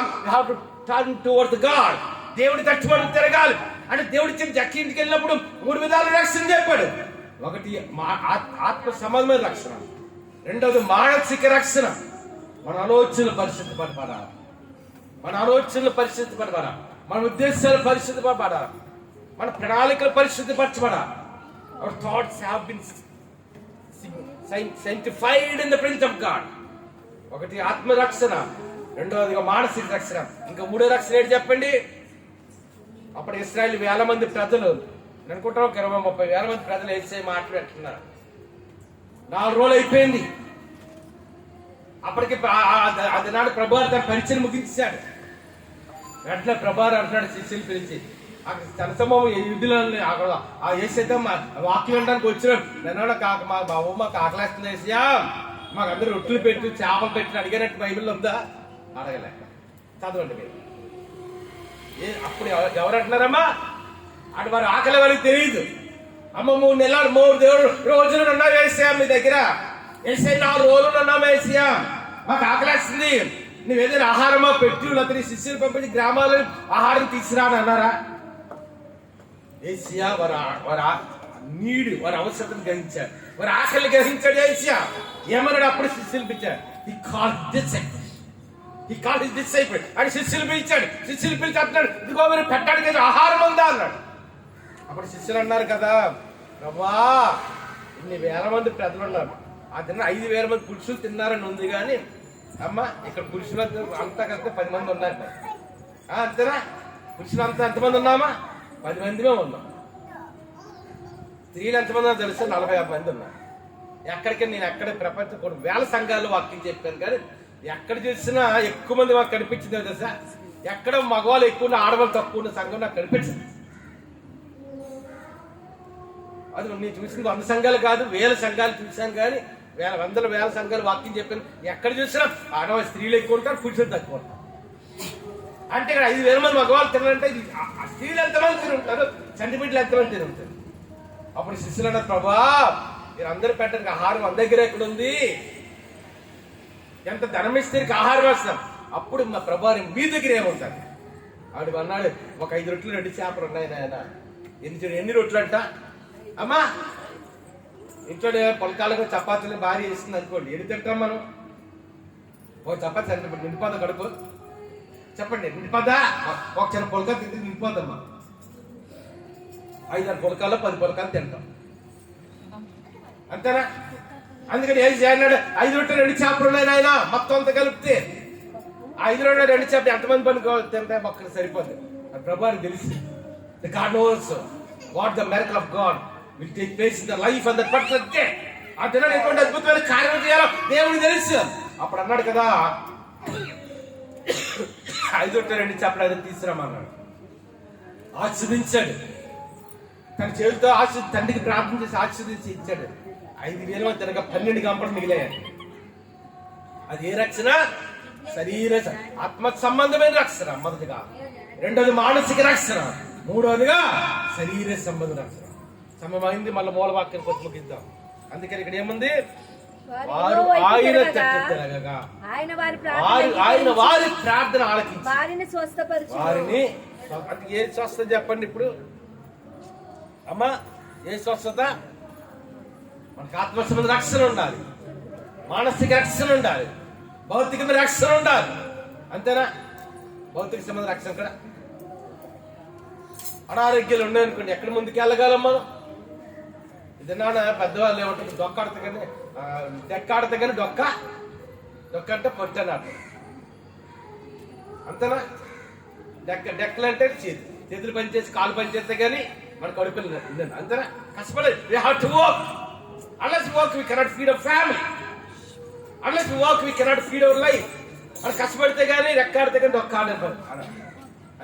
టర్న్ టువర్డ్స్ గాడ్. దేవుడి తట్టుబడి తిరగాలి. అంటే దేవుడి జక్కి ఇంటికి వెళ్ళినప్పుడు 3 విధాల రక్షణ చెప్పాడు. ఒకటి ఆత్మ సంబంధమైన రక్షణ, రెండవది మానసిక రక్షణ. మన ఆలోచనలు పరిశుద్ధ పడబడాలి, మన ఆలోచనలు పరిశుద్ధ పడబడాలి, మన ఉద్దేశాలు పరిశుద్ధ పడబడాలి, మన ప్రణాళికలు పరిశుద్ధపరచబడాలి. Our thoughts have been sanctified in the presence of God. ఒకటి ఆత్మ రక్షణ, రెండవదిగా మానసిక రక్షణ. ఇంకా మూడో రక్షణ ఏంటి చెప్పండి? అప్పుడు ఇశ్రాయేలు 1000 మంది ప్రజలు, అనుకుంటాం ఒక 20-30 వేల మంది ప్రజలు వేసే మాట్లాడుతున్నారు. 4 రోజులు అయిపోయింది. అప్పటికి అది నాడు ప్రభువారు తన పరిచయం ముగించాడు. వెంటనే ప్రభువారు అంటున్నాడు శిష్యులు పిలిచి, అక్కడ జనసమూహం యుద్ధులు ఆ వేసేద్దాం వాక్యం వినడానికి వచ్చినాం. నన్ను కాక మా బాబు మాకు ఆకలేస్తుంది వేసియా, మాకు అందరూ రొట్టెలు పెట్టు చేపలు పెట్టి అడిగినట్టు బైబిల్లో ఉందా? అడగలేక చదవండి మీరు. అప్పుడు ఎవరు అంటున్నారమ్మా? అటు వారు ఆకలి వారికి తెలియదు. అమ్మ 3 నెలలు 3 రోజులు ఉన్నా వేసియా మీ దగ్గర, వేసే 4 రోజులు ఉన్నా వేసియా, మాకు ఆకలేస్తుంది, నువ్వు ఏదైనా ఆహారమా పెట్టు, లేకపోతే శిష్యులు పంపించి గ్రామాలను ఆహారం తీసుకురా అని అన్నారా? ఏసియా వారి అవసరం గ్రహించారు, వారి ఆకలిని గ్రహించాడు. ఏసియా ఏమన్నాడు? అప్పుడు శిష్యులు పిలిచాడు. అని శిష్యులు పిలిచాడు. శిష్యులు పిలిచి అంటున్నాడు, ఇదిగో మీరు పెట్టడానికి ఆహారం ఉందా అన్నాడు. అప్పుడు శిష్యులు అన్నారు కదా, ప్రభా ఇన్ని 1000 మంది ప్రజలు ఉన్నారు, ఆ తిన్న 5000 మంది పురుషులు తిన్నారని ఉంది కానీ అమ్మ ఇక్కడ పురుషులు అంతా కలిస్తే 10 మంది ఉన్నారు. అంతేనా? పురుషులు అంతా ఎంతమంది ఉన్నామా? 10 మందిమే ఉన్నాం. స్త్రీలు ఎంతమంది తెలుసు? 40-50 మంది ఉన్నారు. ఎక్కడికి నేను ఎక్కడ ప్రపంచం 1000 సంఘాలు వాక్యం చెప్పాను కానీ ఎక్కడ చూసినా ఎక్కువ మంది మాకు కనిపించింది తెలుసా? ఎక్కడ మగవాళ్ళు ఎక్కువ ఉన్న ఆడవాళ్ళు తక్కువ ఉన్న సంఘం నాకు కనిపించింది. అది నేను చూసింది 100 సంఘాలు కాదు, 1000 సంఘాలు చూశాను కానీ 100,000 సంఘాలు వాక్యం చెప్పాను. ఎక్కడ చూసినా ఆడవాళ్ళు స్త్రీలు ఎక్కువ ఉంటారు, పురుషులు తక్కువ ఉంటారు. అంటే ఇక్కడ 5,000 మంది మగవాళ్ళు తినాలంటే స్త్రీలు ఎంతమంది తిని ఉంటారు, చంటి బిడ్డలు ఎంతమంది తిని ఉంటారు. అప్పుడు శిష్యులు అన్నారు, ప్రభా మీరు అందరూ పెట్టడానికి ఆహారం మన దగ్గర ఎక్కడ ఉంది? ఎంత ధనం ఇస్తే ఆహారం వేస్తాం. అప్పుడు మా ప్రభా మీ దగ్గర ఏముంటారు? ఆవిడ అన్నాడు, ఒక 5 రొట్టెలు 2 చేపలు ఉన్నాయి నాయన. ఎన్ని రొట్టెలు అంట అమ్మా? ఇంట్లో పొలకాలకు చపాతీలు భార్య వేస్తుంది అనుకోండి, ఎన్ని తింటాం మనం? ఒక చపాతీ నిండిపోదా కడుపు? చెప్పండి, నిండిపోదా? ఒక చిన్న పొలకాలు తింటే నిండిపోద్దమ్మా. 5-6 పొలకాల్లో 10 పొలకాలు తింటాం, అంతేనా? అందుకని ఏం చేయాలన్నాడు? 5 రొట్టెలు 2 చేపలు ఉన్నాయి నాయన, మొత్తం అంతా కలిపితే 5 రొట్టెలు 2 చేపలు ఎంతమంది పని తింటే ఒక్కరు సరిపోద్ది. ప్రభువారికి తెలిసి God knows what the miracle of God will take place in the life and the particular day. ఆ దినాన్ని ఎటువంటి అద్భుతమైన కార్యం చేయాలో దేవుడికి తెలుసు. అప్పుడు అన్నాడు కదా, 5 రొట్టెలు 2 చేపలు అది తీసుకురామన్నాడు. ఆశీర్వదించాడు, తన చేతితో తండ్రికి ప్రార్థన చేసి ఆశీర్వదించి ఇచ్చాడు. 5,000 మంది తినక 12 గంపలు మిగిలాయి. అది ఏ రక్షణ? శరీర ఆత్మ సంబంధమైన రక్షణ మొదటిగా, రెండోది మానసిక రక్షణ, మూడోదిగా శరీర సంబంధ రక్షణ. సమయమైంది, మళ్ళీ మూల వాక్యం కొంచెం ముగిద్దాం. అందుకని ఇక్కడ ఏముంది? వారు ఆయన తిరగగా ఆయన వారి ప్రార్థన ఆలకించి వారిని ఏ స్వస్థత చెప్పండి ఇప్పుడు అమ్మా? ఏ స్వస్థత? మనకు ఆత్మ సంబంధ రక్షణ ఉండాలి, మానసిక రక్షణ ఉండాలి, భౌతికమైన రక్షణ ఉండాలి, అంతేనా? భౌతిక సంబంధ రక్షణ కూడా అనారోగ్యాలు ఉన్నాయనుకోండి, ఎక్కడ ముందుకు వెళ్ళగలం మనం? ఇది నాన్న పెద్దవాళ్ళు ఏమంటారు, డొక్క ఆడతా కానీ డెక్క ఆడతా కానీ డొక్క అంటే పొట్టు అని ఆడతారు, అంతేనా? డెక్కలు అంటే చేతులు పనిచేసి కాలు పనిచేస్తే కానీ మన కడుపులు నిండండి అంతేనా? కష్టపడలేదు. We have to work. Unless we work, we cannot feed our family. Unless we work, we cannot feed our life. మనం కష్టపడితే కానీ రెక్కాడితే కానీ ఒక్క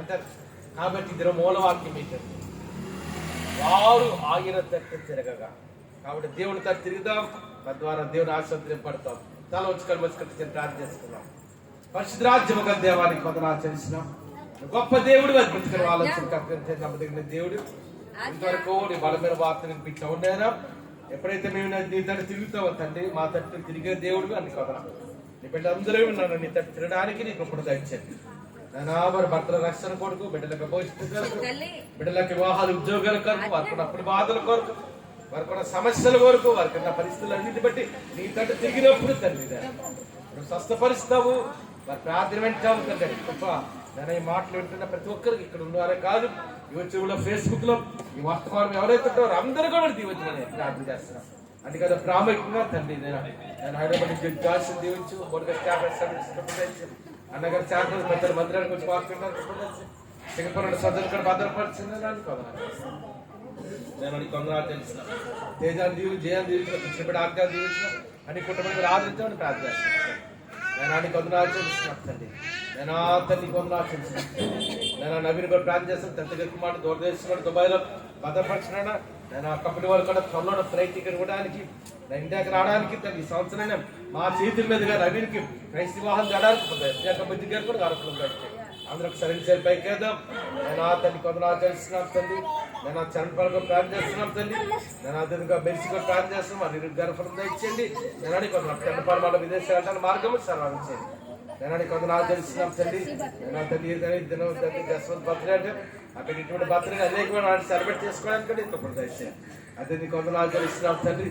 అంతే. కాబట్టి ఇద్దరు మూలవాక్యం ఏంటంటే వారు ఆయన తట్టు తిరగగా. కాబట్టి దేవుడి తట్టు తిరుగుదాం, తద్వారా దేవుని ఆశీర్వదింపడతాం. తల వచ్చి కలుమొచ్చి ప్రార్థన చేసుకున్నాం. పరిశుద్ధ రాజ్యముగా దేవానికి వందనాలు చేసినాం. గొప్ప దేవుడు అద్భుతమైన ఆలోచన నమ్మదగిన దేవుడు. ఇంతవరకు నీ బలమైన వార్త వినిపించా ఉండేనా? ఎప్పుడైతే మేము నీ తట్టు తిరుగుతామో తండ్రి, మా తట్టు తిరిగే దేవుడు అని కొదరా. నీ బిడ్డలందరూ ఉన్నాను, నీ తట్టు తిరగడానికి నీకు ఇప్పుడు దయచేయండి. మరి భర్తల రక్షణ కొరకు, బిడ్డలకు భవిష్యత్తు కొరకు, బిడ్డలకు వివాహాలు ఉద్యోగాల కొరకు, వారికి అప్పుడు బాధల కొరకు, వారికి ఉన్న సమస్యల కొరకు, వారికి ఉన్న పరిస్థితులు అన్నిటి బట్టి నీ తట్టు తిరిగినప్పుడు తండ్రి నువ్వు స్వస్థపరుస్తావు. వారి ప్రార్థన వింటాము తండ్రి. గొప్ప నేను ఈ మాటలు వింటున్న ప్రతి ఒక్కరికి ఇక్కడ ఉన్నవారే కాదు, యూట్యూబ్ లో, ఫేస్బుక్ లో ఈ వర్తమానం ఎవరైతే ఉంటారో అందరూ కూడా దీవించమని ప్రార్థన చేస్తున్నాం. అందుకని ప్రాముఖ్యంగా తండ్రి నేను హైదరాబాద్ నుంచి జాస్తి దీవించు, అన్నగారు చాలా పెద్దల మందిరానికి వచ్చి మాట్లాడుతున్నారు. సింగపూర్ సజ్జలు కూడా భద్రపరిచింది అనుకోదా. నేను అని కొందరు తెలిసిన తేజాన్ని దీవి, జయాన్ని దీవించిన, కృష్ణపడి ఆజ్ఞాన్ని దీవించిన అని కుటుంబానికి ఆదరించామని ప్రార్థన చేస్తున్నాను. నేను అని కొందరు ఆచరిస్తున్నాను తండ్రి. నేను తల్లి కొందరు ఆచరిస్తున్నాను. నేను నవీన్ కూడా ప్రార్థన చేస్తాను. తండ్రి కుమార్ దూరదేశం కూడా దుబాయ్లో భద్రపరిచినా. నేను ఆ కంపెనీ వాళ్ళు కూడా త్వరలో ఫ్లైట్ టికెట్ ఇవ్వడానికి, ఇండియాకి రావడానికి ఈ సంవత్సరం మా చేతుల మీదుగా నవీన్కి క్రైస్త వివాహం చేయడానికి బుద్ధి గారు కూడా గర్భం కట్టాయి. అందరూ సరైన పైకేద్దాం. నేను ఆ తల్లి కొందరు ఆచరిస్తున్నాను తండ్రి. నేను ఆ చరణ్ పరంగా ప్రార్థన చేస్తున్నాను తండ్రి. నేను అతనిగా మెరిసి కూడా ప్రార్థన చేస్తున్నాను. మరి గర్భం ఇచ్చేయండి. నేను అని కొందరు చెన్నపాల విదేశాలు మార్గము సర్వించండి. నేను కొందరు ఆచరిస్తున్నాం తండ్రి. నేను తల్లి దినం తండ్రి జస్వంత్ బర్త్డే అంటే అక్కడ ఇటువంటి బర్త్డే అనేకమైన సెలబ్రేట్ చేసుకోవడానికి ఇంకొకటి దయచేయండి. అదే నీ కొందరు ఆచరిస్తున్నాం తండ్రి.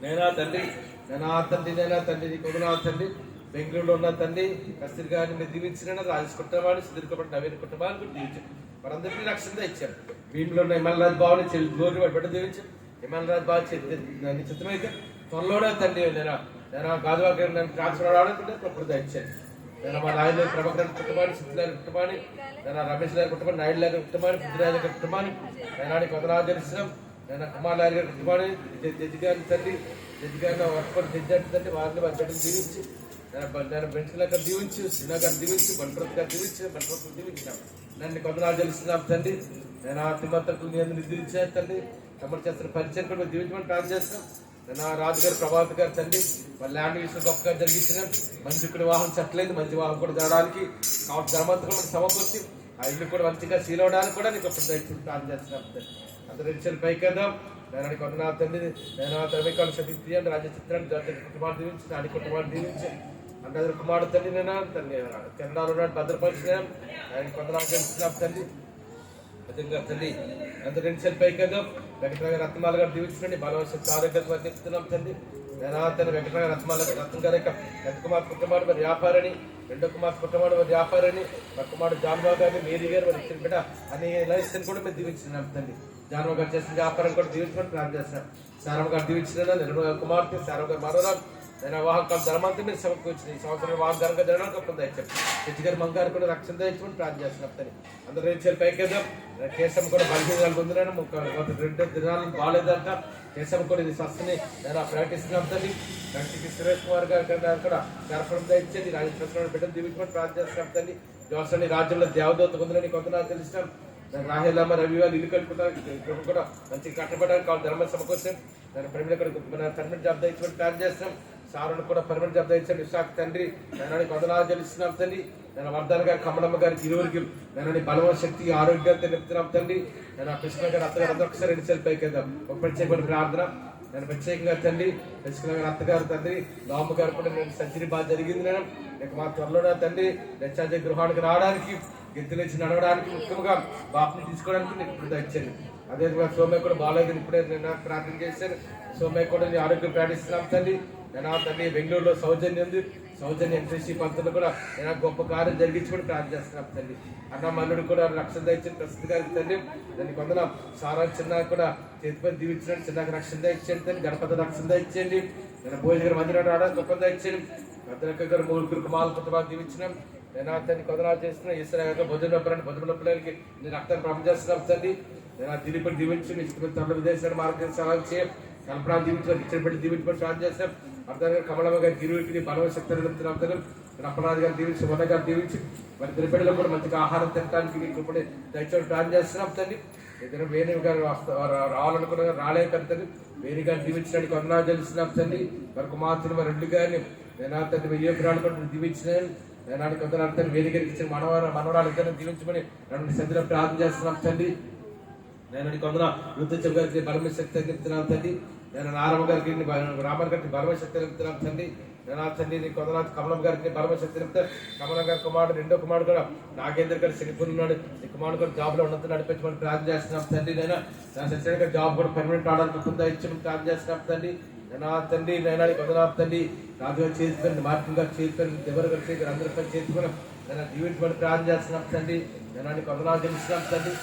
నేనా తండ్రి, నేనా తండ్రి, నేనా తండ్రి, నీ కొందరు తండ్రి. బెంగళూరులో ఉన్న తండ్రి కస్తూరి గారిని మీరు దీవించిన రాజేష్ కుటుంబాన్ని, సుధీర్ కుటుంబం, నవీన్ కుటుంబాన్ని కూడా దీవించారు. వారందరికీ రక్షణ ఇచ్చారు. భీమిలో ఉన్న హిమాలరాజ్ బాబుని గోరి బిడ్డ దీవించారు. హిమాలరాజ్ బాబు చిత్తమైతే త్వరలోనే తండ్రి నేను గాజువాకి ట్రాన్స్ఫర్ అవడానికి ఇప్పుడు ఇచ్చాను. నేను మా నాయుడు ప్రభాకర్ కుటుంబాన్ని, సిద్ధులారి కుటుంబాన్ని, నేను రమేష్ గారి కుటుంబాన్ని, నాయుడు గారి కుటుంబాన్ని, బుద్ధిరాజు గారి కుటుంబాన్ని, నేను కొదరాజరిస్తున్నాం. నేను కుమార్ లారి గారి కుటుంబాన్ని, జడ్జి గారిని తండ్రి, జడ్జి గారిని వర్క్ జడ్జి తండ్రి వారిని వారి బిడ్డను దీవించి, నేను బెంచుల గారు దీవించి, శ్రీనా గారిని దీవించి, బండ్రత్ గారు దీవించి, బండ్రత్ దీవించాం. నన్ను కొదరాజరిస్తున్నాం తండ్రి. నేను ఆ తిమ్మతకు నిద్రించాను తండ్రి. తమ్ముడు చేస్తున్న పరిచయం కూడా దీవించమని ప్రార్థన చేస్తున్నాం. నేను రాజుగారు, ప్రభాత్ గారు తండ్రి, వాళ్ళ ల్యాండ్ విషయం గొప్పగా జరిగించిన మంచి ఇక్కడ వాహనం సెట్లయింది. మంచి వాహనం కూడా జరగడానికి కాబట్టి ధర్మంతరం సమకూర్చి ఆ ఇల్లు కూడా మంచిగా సీల్ అవడానికి కూడా నీకు ఒక దయచేసి ప్రార్థన చేస్తున్నాం. అందరూ ఇచ్చిన పైకేద్దాం. నేను కొంత తండ్రి, నేను తరవేకాలు శక్తి అని రాజ్య చిత్రాన్ని కుటుంబాన్ని దీవించి, నాని కుటుంబాన్ని దీవించి, అందరి కుమారుడు తండ్రి. నేను తండ్రి కెనడాలో భద్రపరిచిన ఆయన కొంత తెలుస్తున్నాం తండ్రి. విధంగా తండ్రి అందరూ రెండు పైకేద్దాం. వెంకటరావు రత్నమాల గారు దీవించండి. బలవశక్తి ఆరోగ్యం వర్తిస్తున్నాం తండ్రి. నేను తన వెంకటరావు రత్న గారి పెద్ద కుమార్ కుటుంబాడు మరి వ్యాపారని, రెండో కుమార్ కుటుంబాడు మరి వ్యాపారని, మా కుమారుడు జాన్బాబు గారిని, మేరీ గారు మరి ఇచ్చిన బిడ్డ అని లైసెన్స్ కూడా మేము దీవించినాం తండ్రి. జాన్బాబు గారు చేసిన వ్యాపారం కూడా దీవించమని ప్రార్థన చేస్తున్నాం. సారమ్మ గారు దీవించిన నిర్మల కుమార్తె సారమ్మ గారు మరోరాలు నేను వాహకాలు ధర్మంతా మీరు సమకూర్చిన ఈ సంవత్సరం వాహన ధరంగా జరగడానికి ఒక దయచాం. శెట్టి గారి మంగారు కూడా రక్షణ దయచమని ప్రార్థన చేస్తున్నాం తండ్రి. అందరూ రేపు పైకేద్దాం. కేశం కూడా బలిహీనాలు పొందినాను. 2 దినాలు బాగాలేదంట. కేశం కూడా ఇది స్వస్థని నేను ప్రకటిస్తున్నాం తండ్రి. గంటికి సురేష్ కుమార్ గారు కూడా గర్భం దయచేది రాజేశ్వర బిడ్డను దీవించమని ప్రార్థన చేస్తున్నాం తండ్రి. జోసని రాజ్యంలో దేవదూత పొందినని కొంత తెలిసినాం. రాహేలమ్మ రవి వాళ్ళు ఇల్లు కట్టుకుంటారు కూడా మంచిగా కట్టబడడానికి కావాలి ధర్మ సమకూర్చాం. నేను ప్రేమిలో కూడా పర్మనెంట్ జాబ్ దయచమని ప్లాన్ చేస్తున్నాం. సారును కూడా పర్మనెంట్ జాబ్ దయచండి. విశాఖ తండ్రి నేను కొందనాలు చెల్లిస్తున్నాం తండ్రి. నేను వర్ధన్ గారు, కమలమ్మ గారికి ఇరువురికి నేను బలవ శక్తి ఆరోగ్యాన్ని నిలుపుతున్నాం తండ్రి. నేను కృష్ణ గారు అత్తగారు అందరూ ఒకసారి 2 సార్లు పైకేద్దాం. ఒక ప్రత్యేకమైన ప్రార్థన. నేను ప్రత్యేకంగా తండ్రి కృష్ణ గారు అత్తగారు తండ్రి రాము గారు కూడా నేను సర్జరీ బాగా జరిగింది. నేను మా త్వరలో తండ్రి రెచ్చాజ గృహానికి రావడానికి, గిద్దెలేసి నడవడానికి, ముఖ్యంగా బాపుని తీసుకోవడానికి నేను ఇప్పుడు తెచ్చాను. అదేవిధంగా సోమయ్య కూడా బాగాలేదు. ఇప్పుడే నేను ప్రార్థన చేశాను. సోమయ్య కూడా నేను ఆరోగ్యం ప్రార్థిస్తున్నాం తండ్రి. నేను తండ్రి బెంగళూరులో సౌజన్యం ఉంది. సౌజన్య ఎంట్రీసీ పంతులు కూడా నేను గొప్ప కార్యం జరిగించుకొని ప్రార్థన చేస్తున్నాం తండ్రి. అన్న మల్లుడు కూడా రక్షణ దయచండి. ప్రస్తుత గారికి తండ్రి దాన్ని కొందన సారా చిన్న కూడా చేతిపై దీవించండి. చిన్నకి రక్షణ దయచేయండి తండ్రి. గణపతి రక్షణ దయచేయండి. నేను భోజన మందిరం రావడానికి గొప్ప దయచేయండి. పెద్దలక్క గారు 3 కుమాల కుటుంబాలు దీవించినాం. నేను అతన్ని కొందనాలు చేస్తున్నాను. ఈశ్వర భోజన పిల్లలకి నేను రక్తాన్ని ప్రమం చేస్తున్నాం తండ్రి. నేను దిలీపని దీవించి ఇష్టపడి విదేశాలు మార్గం సహాయం చేయం కల్పన దీవించి ఇచ్చిన పెట్టి దీవించి స్టార్ట్ చేస్తాం అర్థంగా కమలమ్మ గారి గిరువికి బలవశక్తి నిలుపుతున్నాం అప్పరాజు గారు దీవించి మొన్న గారు దీవించి మరి తిరుపతిలో కూడా మంచిగా ఆహారం తినడానికి మీకు ఇప్పుడు దయచేసి ప్లాన్ చేస్తున్నాం తండ్రి ఇద్దరు వేణు గారు రావాలనుకున్న రాలే తండ్రి వేణు గారిని దీవించడానికి వందనాలు తెలుస్తున్నాం తండ్రి మరి కుమార్తెను మరి రెండు గారిని నేను తండ్రి వెయ్యి ప్రాణులు దీవించినాను నేను కొందరు తండ్రి వేణు గారికి ఇచ్చిన మనవరాలు ఇద్దరిని దీవించమని నన్ను సద్దిలో ప్రార్థన చేస్తున్నాం తండ్రి నేను కొందరు వృద్ధ గారికి బలమశక్తి చెప్తున్నాను తండ్రి నేను నారమ్మ గారికి రామర్ గారికి బలమశక్తి చెప్తున్నాను తండ్రి నేను తండ్రి నీ కొందరు కమలం గారికి బలమశక్తి చెప్తాను కమలం గారి కుమారుడు రెండో కుమారుడు కూడా నాగేంద్ర గారు చనిపోతున్నాడు ఈ కుమారుడు కూడా జాబ్ లో ఉన్నది నడిపించమని ప్రార్థన చేస్తున్నాం తండ్రి నేను నా సత్యగా జాబ్ కూడా పర్మనెంట్ ఆర్డర్ పొందా ఇచ్చమని ప్రార్థన చేస్తున్నాం తండ్రి నేను తండ్రి నేను కొందరు తండ్రి రాజుగారు చేతిపోయింది మార్టిన్ గారు చేతిపోయింది ఎవరు గారు చేతి అందరిపై చేతిపోయిన నేను దీవించమని ప్రార్థన చేస్తున్నాం తండ్రి నేను కొందరు తెలుస్తున్నాం తండ్రి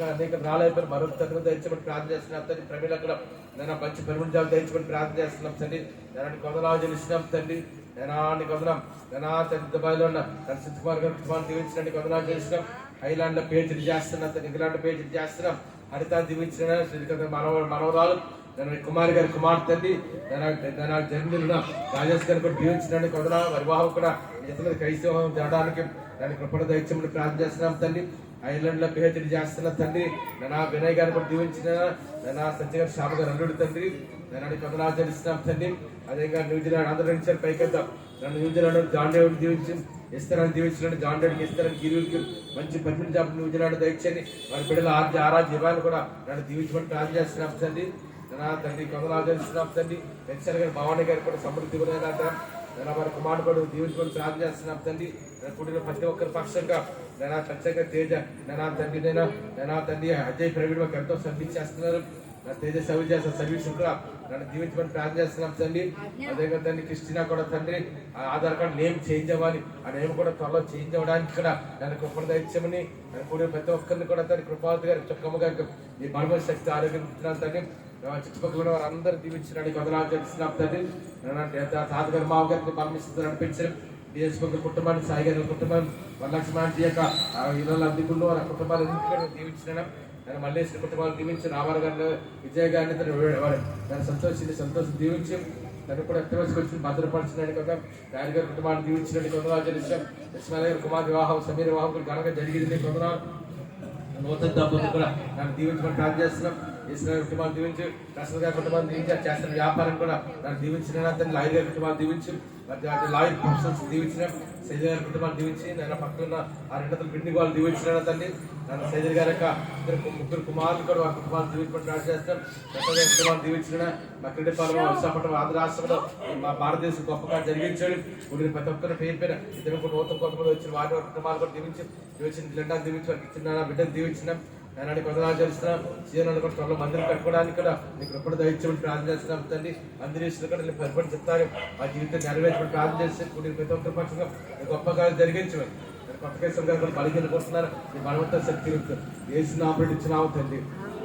అనేక రాలైపోయి మరొక తగ్గులు ధరించమని ప్రార్థన చేస్తున్నాం తండ్రి ప్రమీల కూడా నేను మంచి పెరుగుడు జాబ్ ధరించమని ప్రార్థన చేస్తున్నాం తండ్రి నేను కొందరు తెలుస్తున్నాం తండ్రి నేను కొందరం నేను తండ్రి దుబాయ్లో ఉన్న సిద్ధ కుమార్ గారు కుమార్ దీవించడానికి కొందరు తెలుస్తున్నాం ఐలాండ్ లో పేజీలు చేస్తున్నాం తండ్రి ఇంగ్లాండ్ పేజీలు చేస్తున్నాం హరితాన్ని దీవించిన శ్రీకంఠ మనవరాలు నేను కుమార్ గారి కుమార్తె తండ్రి నేను జన్మదిన రాజేష్ గారు కూడా దీవించడానికి కొందరు వివాహం కూడా ఇతరులు క్రైస్తవం జరగడానికి దాని కృపణ దైత్యములు ప్రార్థన చేస్తున్నాం తండ్రి ఐర్లాండ్ లో పిహెచ్డి చేస్తున్న తండ్రి నేను వినయ్ గారిని కూడా దీవించిన నేను సత్య గారు శ్యామ గారు అల్లుడు తండ్రి నేను కొందరు ఆచరిస్తున్నాం తండ్రి అదేవిధంగా న్యూజిలాండ్ ఆంధ్రప్రదేశ్ పైకెళ్తాం నన్ను న్యూజిలాండ్ జాన్ డేవిడ్ దీవించి ఇస్తారని దీవించిన జాన్ డేవిడ్కి ఇస్తారని గిరికి మంచి పర్మనెంట్ జాబ్ న్యూజిలాండ్ దయచని వారి బిడ్డల ఆరాధ్య ఇవ్వాలి కూడా నన్ను దీవించమని ప్రార్థన చేస్తున్నాం తండ్రి నా తండ్రి కొందరు ఆచరిస్తున్నాం తండ్రి వెంకటేశ్వర గారి భవానీ గారు కూడా సమృద్ధి కూడా నేను వారి కుమారుడు కూడా దీవించుకొని ప్రార్థన చేస్తున్నాం తండ్రి నేను పుట్టిన ప్రతి ఒక్కరి పక్షంగా నేను ప్రత్యేక తేజ నేను తండ్రి నేను తండ్రి అజయ్ ప్రవీణ్ మాకు ఎంతో సర్వీస్ చేస్తున్నారు నా తేజ సర్వీస్ కూడా నన్ను దీవించమని ప్రార్థన చేస్తున్నాం తండ్రి అదేవిధంగా తండ్రి క్రిస్టినా కూడా తండ్రి ఆధార్ కార్డు నేమ్ చేంజ్ అవ్వాలి ఆ నేమ్ కూడా త్వరలో చేంజ్ అవ్వడానికి కూడా నన్ను కృపణ దయచేయమని నన్ను కూడిన ప్రతి ఒక్కరిని కూడా తండ్రి కృపావతి గారి చొక్కమ్మ గారికి ఈ బలమైన శక్తి ఆరోగ్యం ఇస్తున్నాను తండ్రి చుట్టుపక్కల ఉన్న వారందరూ దీవించడానికి వందనాలు చేస్తున్నాం తండ్రి తాత గారి మావ గారిని బలమిస్తూ నడిపించారు డిఎస్ కుటుంబాన్ని సాయి గారి కుటుంబాన్ని వరలక్ష్మి యొక్క ఇళ్ళ అద్దెకుల్లో వారి కుటుంబాలు ఎందుకు దీవించిన నేను మల్లేశ్వర కుటుంబాలు దీవించి రామారావు గారిని విజయ్ గారిని తను సంతోషం దీవించి తను కూడా ఎత్తవచ్చి భద్రపరచడానికి ఒక గారి గారి కుటుంబాన్ని దీవించినట్టు వందనాలు చేస్తాం లక్ష్మీ గారి కుమార్ వివాహం సమీర వివాహం కూడా ఘనంగా జరిగింది వందనాలు నూతన దంపతులు కూడా నన్ను దీవించమని ప్రార్థన చేస్తున్నాం ఈశ్వర కుటుంబాన్ని దీవించి ప్రసాద్ గారి కుటుంబాన్ని దీవించి చేస్తున్న వ్యాపారం కూడా నన్ను దీవించిన లాయర్ గారి కుటుంబాన్ని దీవించి లాయర్ ప్రొఫెషనల్స్ దీవించిన సైజర్ గారి కుటుంబాన్ని దీవించి నేను పక్కన ఆ రెండతలు బిడ్డకి వాళ్ళు దీవించిన తండ్రి నన్ను సైజర్ గారి యొక్క ముగ్గురు కుమారులు కూడా వారి కుటుంబాన్ని దీవించమని ప్రార్థన చేస్తాం ప్రసాద్ గారి కుటుంబాన్ని దీవించిన మా క్రీడపాలెం విశాఖపట్నం ఆంధ్ర రాష్ట్రంలో మా భారతదేశం గొప్పగా జరిగించాడు ఇప్పుడు ప్రతి ఒక్కరు పేరు పేరు ఇద్దరు కూడా నూతన కొంతమంది వచ్చిన వారి కుటుంబాలు కూడా దీవించిన లండాన్ని దీవించి వారికి ఇచ్చిన బిడ్డను దీవించిన నేను కొందరు చేస్తున్నాం సీఎన్ కూడా త్వరలో మందిరం కట్టుకోవడానికి కూడా నీకు ఎప్పుడు దయచేయమని ప్రార్థన చేస్తున్నాం తండ్రి అందరిలో కూడా నేను పరిపడి చెప్తాను ఆ జీవితం నెరవేర్చమని ప్రార్థన చేస్తే ఇప్పుడు ప్రతి ఒక్కరి పక్షంగా గొప్ప కాలం జరిగించమని నేను కొత్త కేసు గారు కూడా బలిగిన కోరుతున్నారు నీ బలవంత శక్తి వేసిన ఆపరేట్ ఇచ్చినావు తండ్రి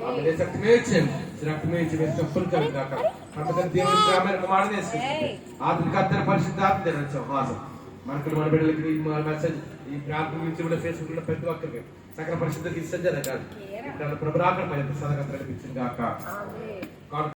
ఆమె శక్తిమే ఇచ్చేయండి రక్తమే ఇచ్చి మీరు తప్పులు కలిగాక పట్టణ దేవుని గ్రామాన్ని కుమారుడు వేసుకుంటుంది ఆత్మిక అద్దరు పరిశుద్ధ ఆత్మ వాసం మనకు మన బిడ్డలకి ఈ మెసేజ్ ఈ ప్రార్థన గురించి కూడా ఫేస్బుక్ లో ప్రతి ఒక్కరికి సకల పరిశుద్ధకి ఇష్టం జరగాలి ఇక్కడ ప్రభురాకరమైన సదగా ప్రకటించింది కాక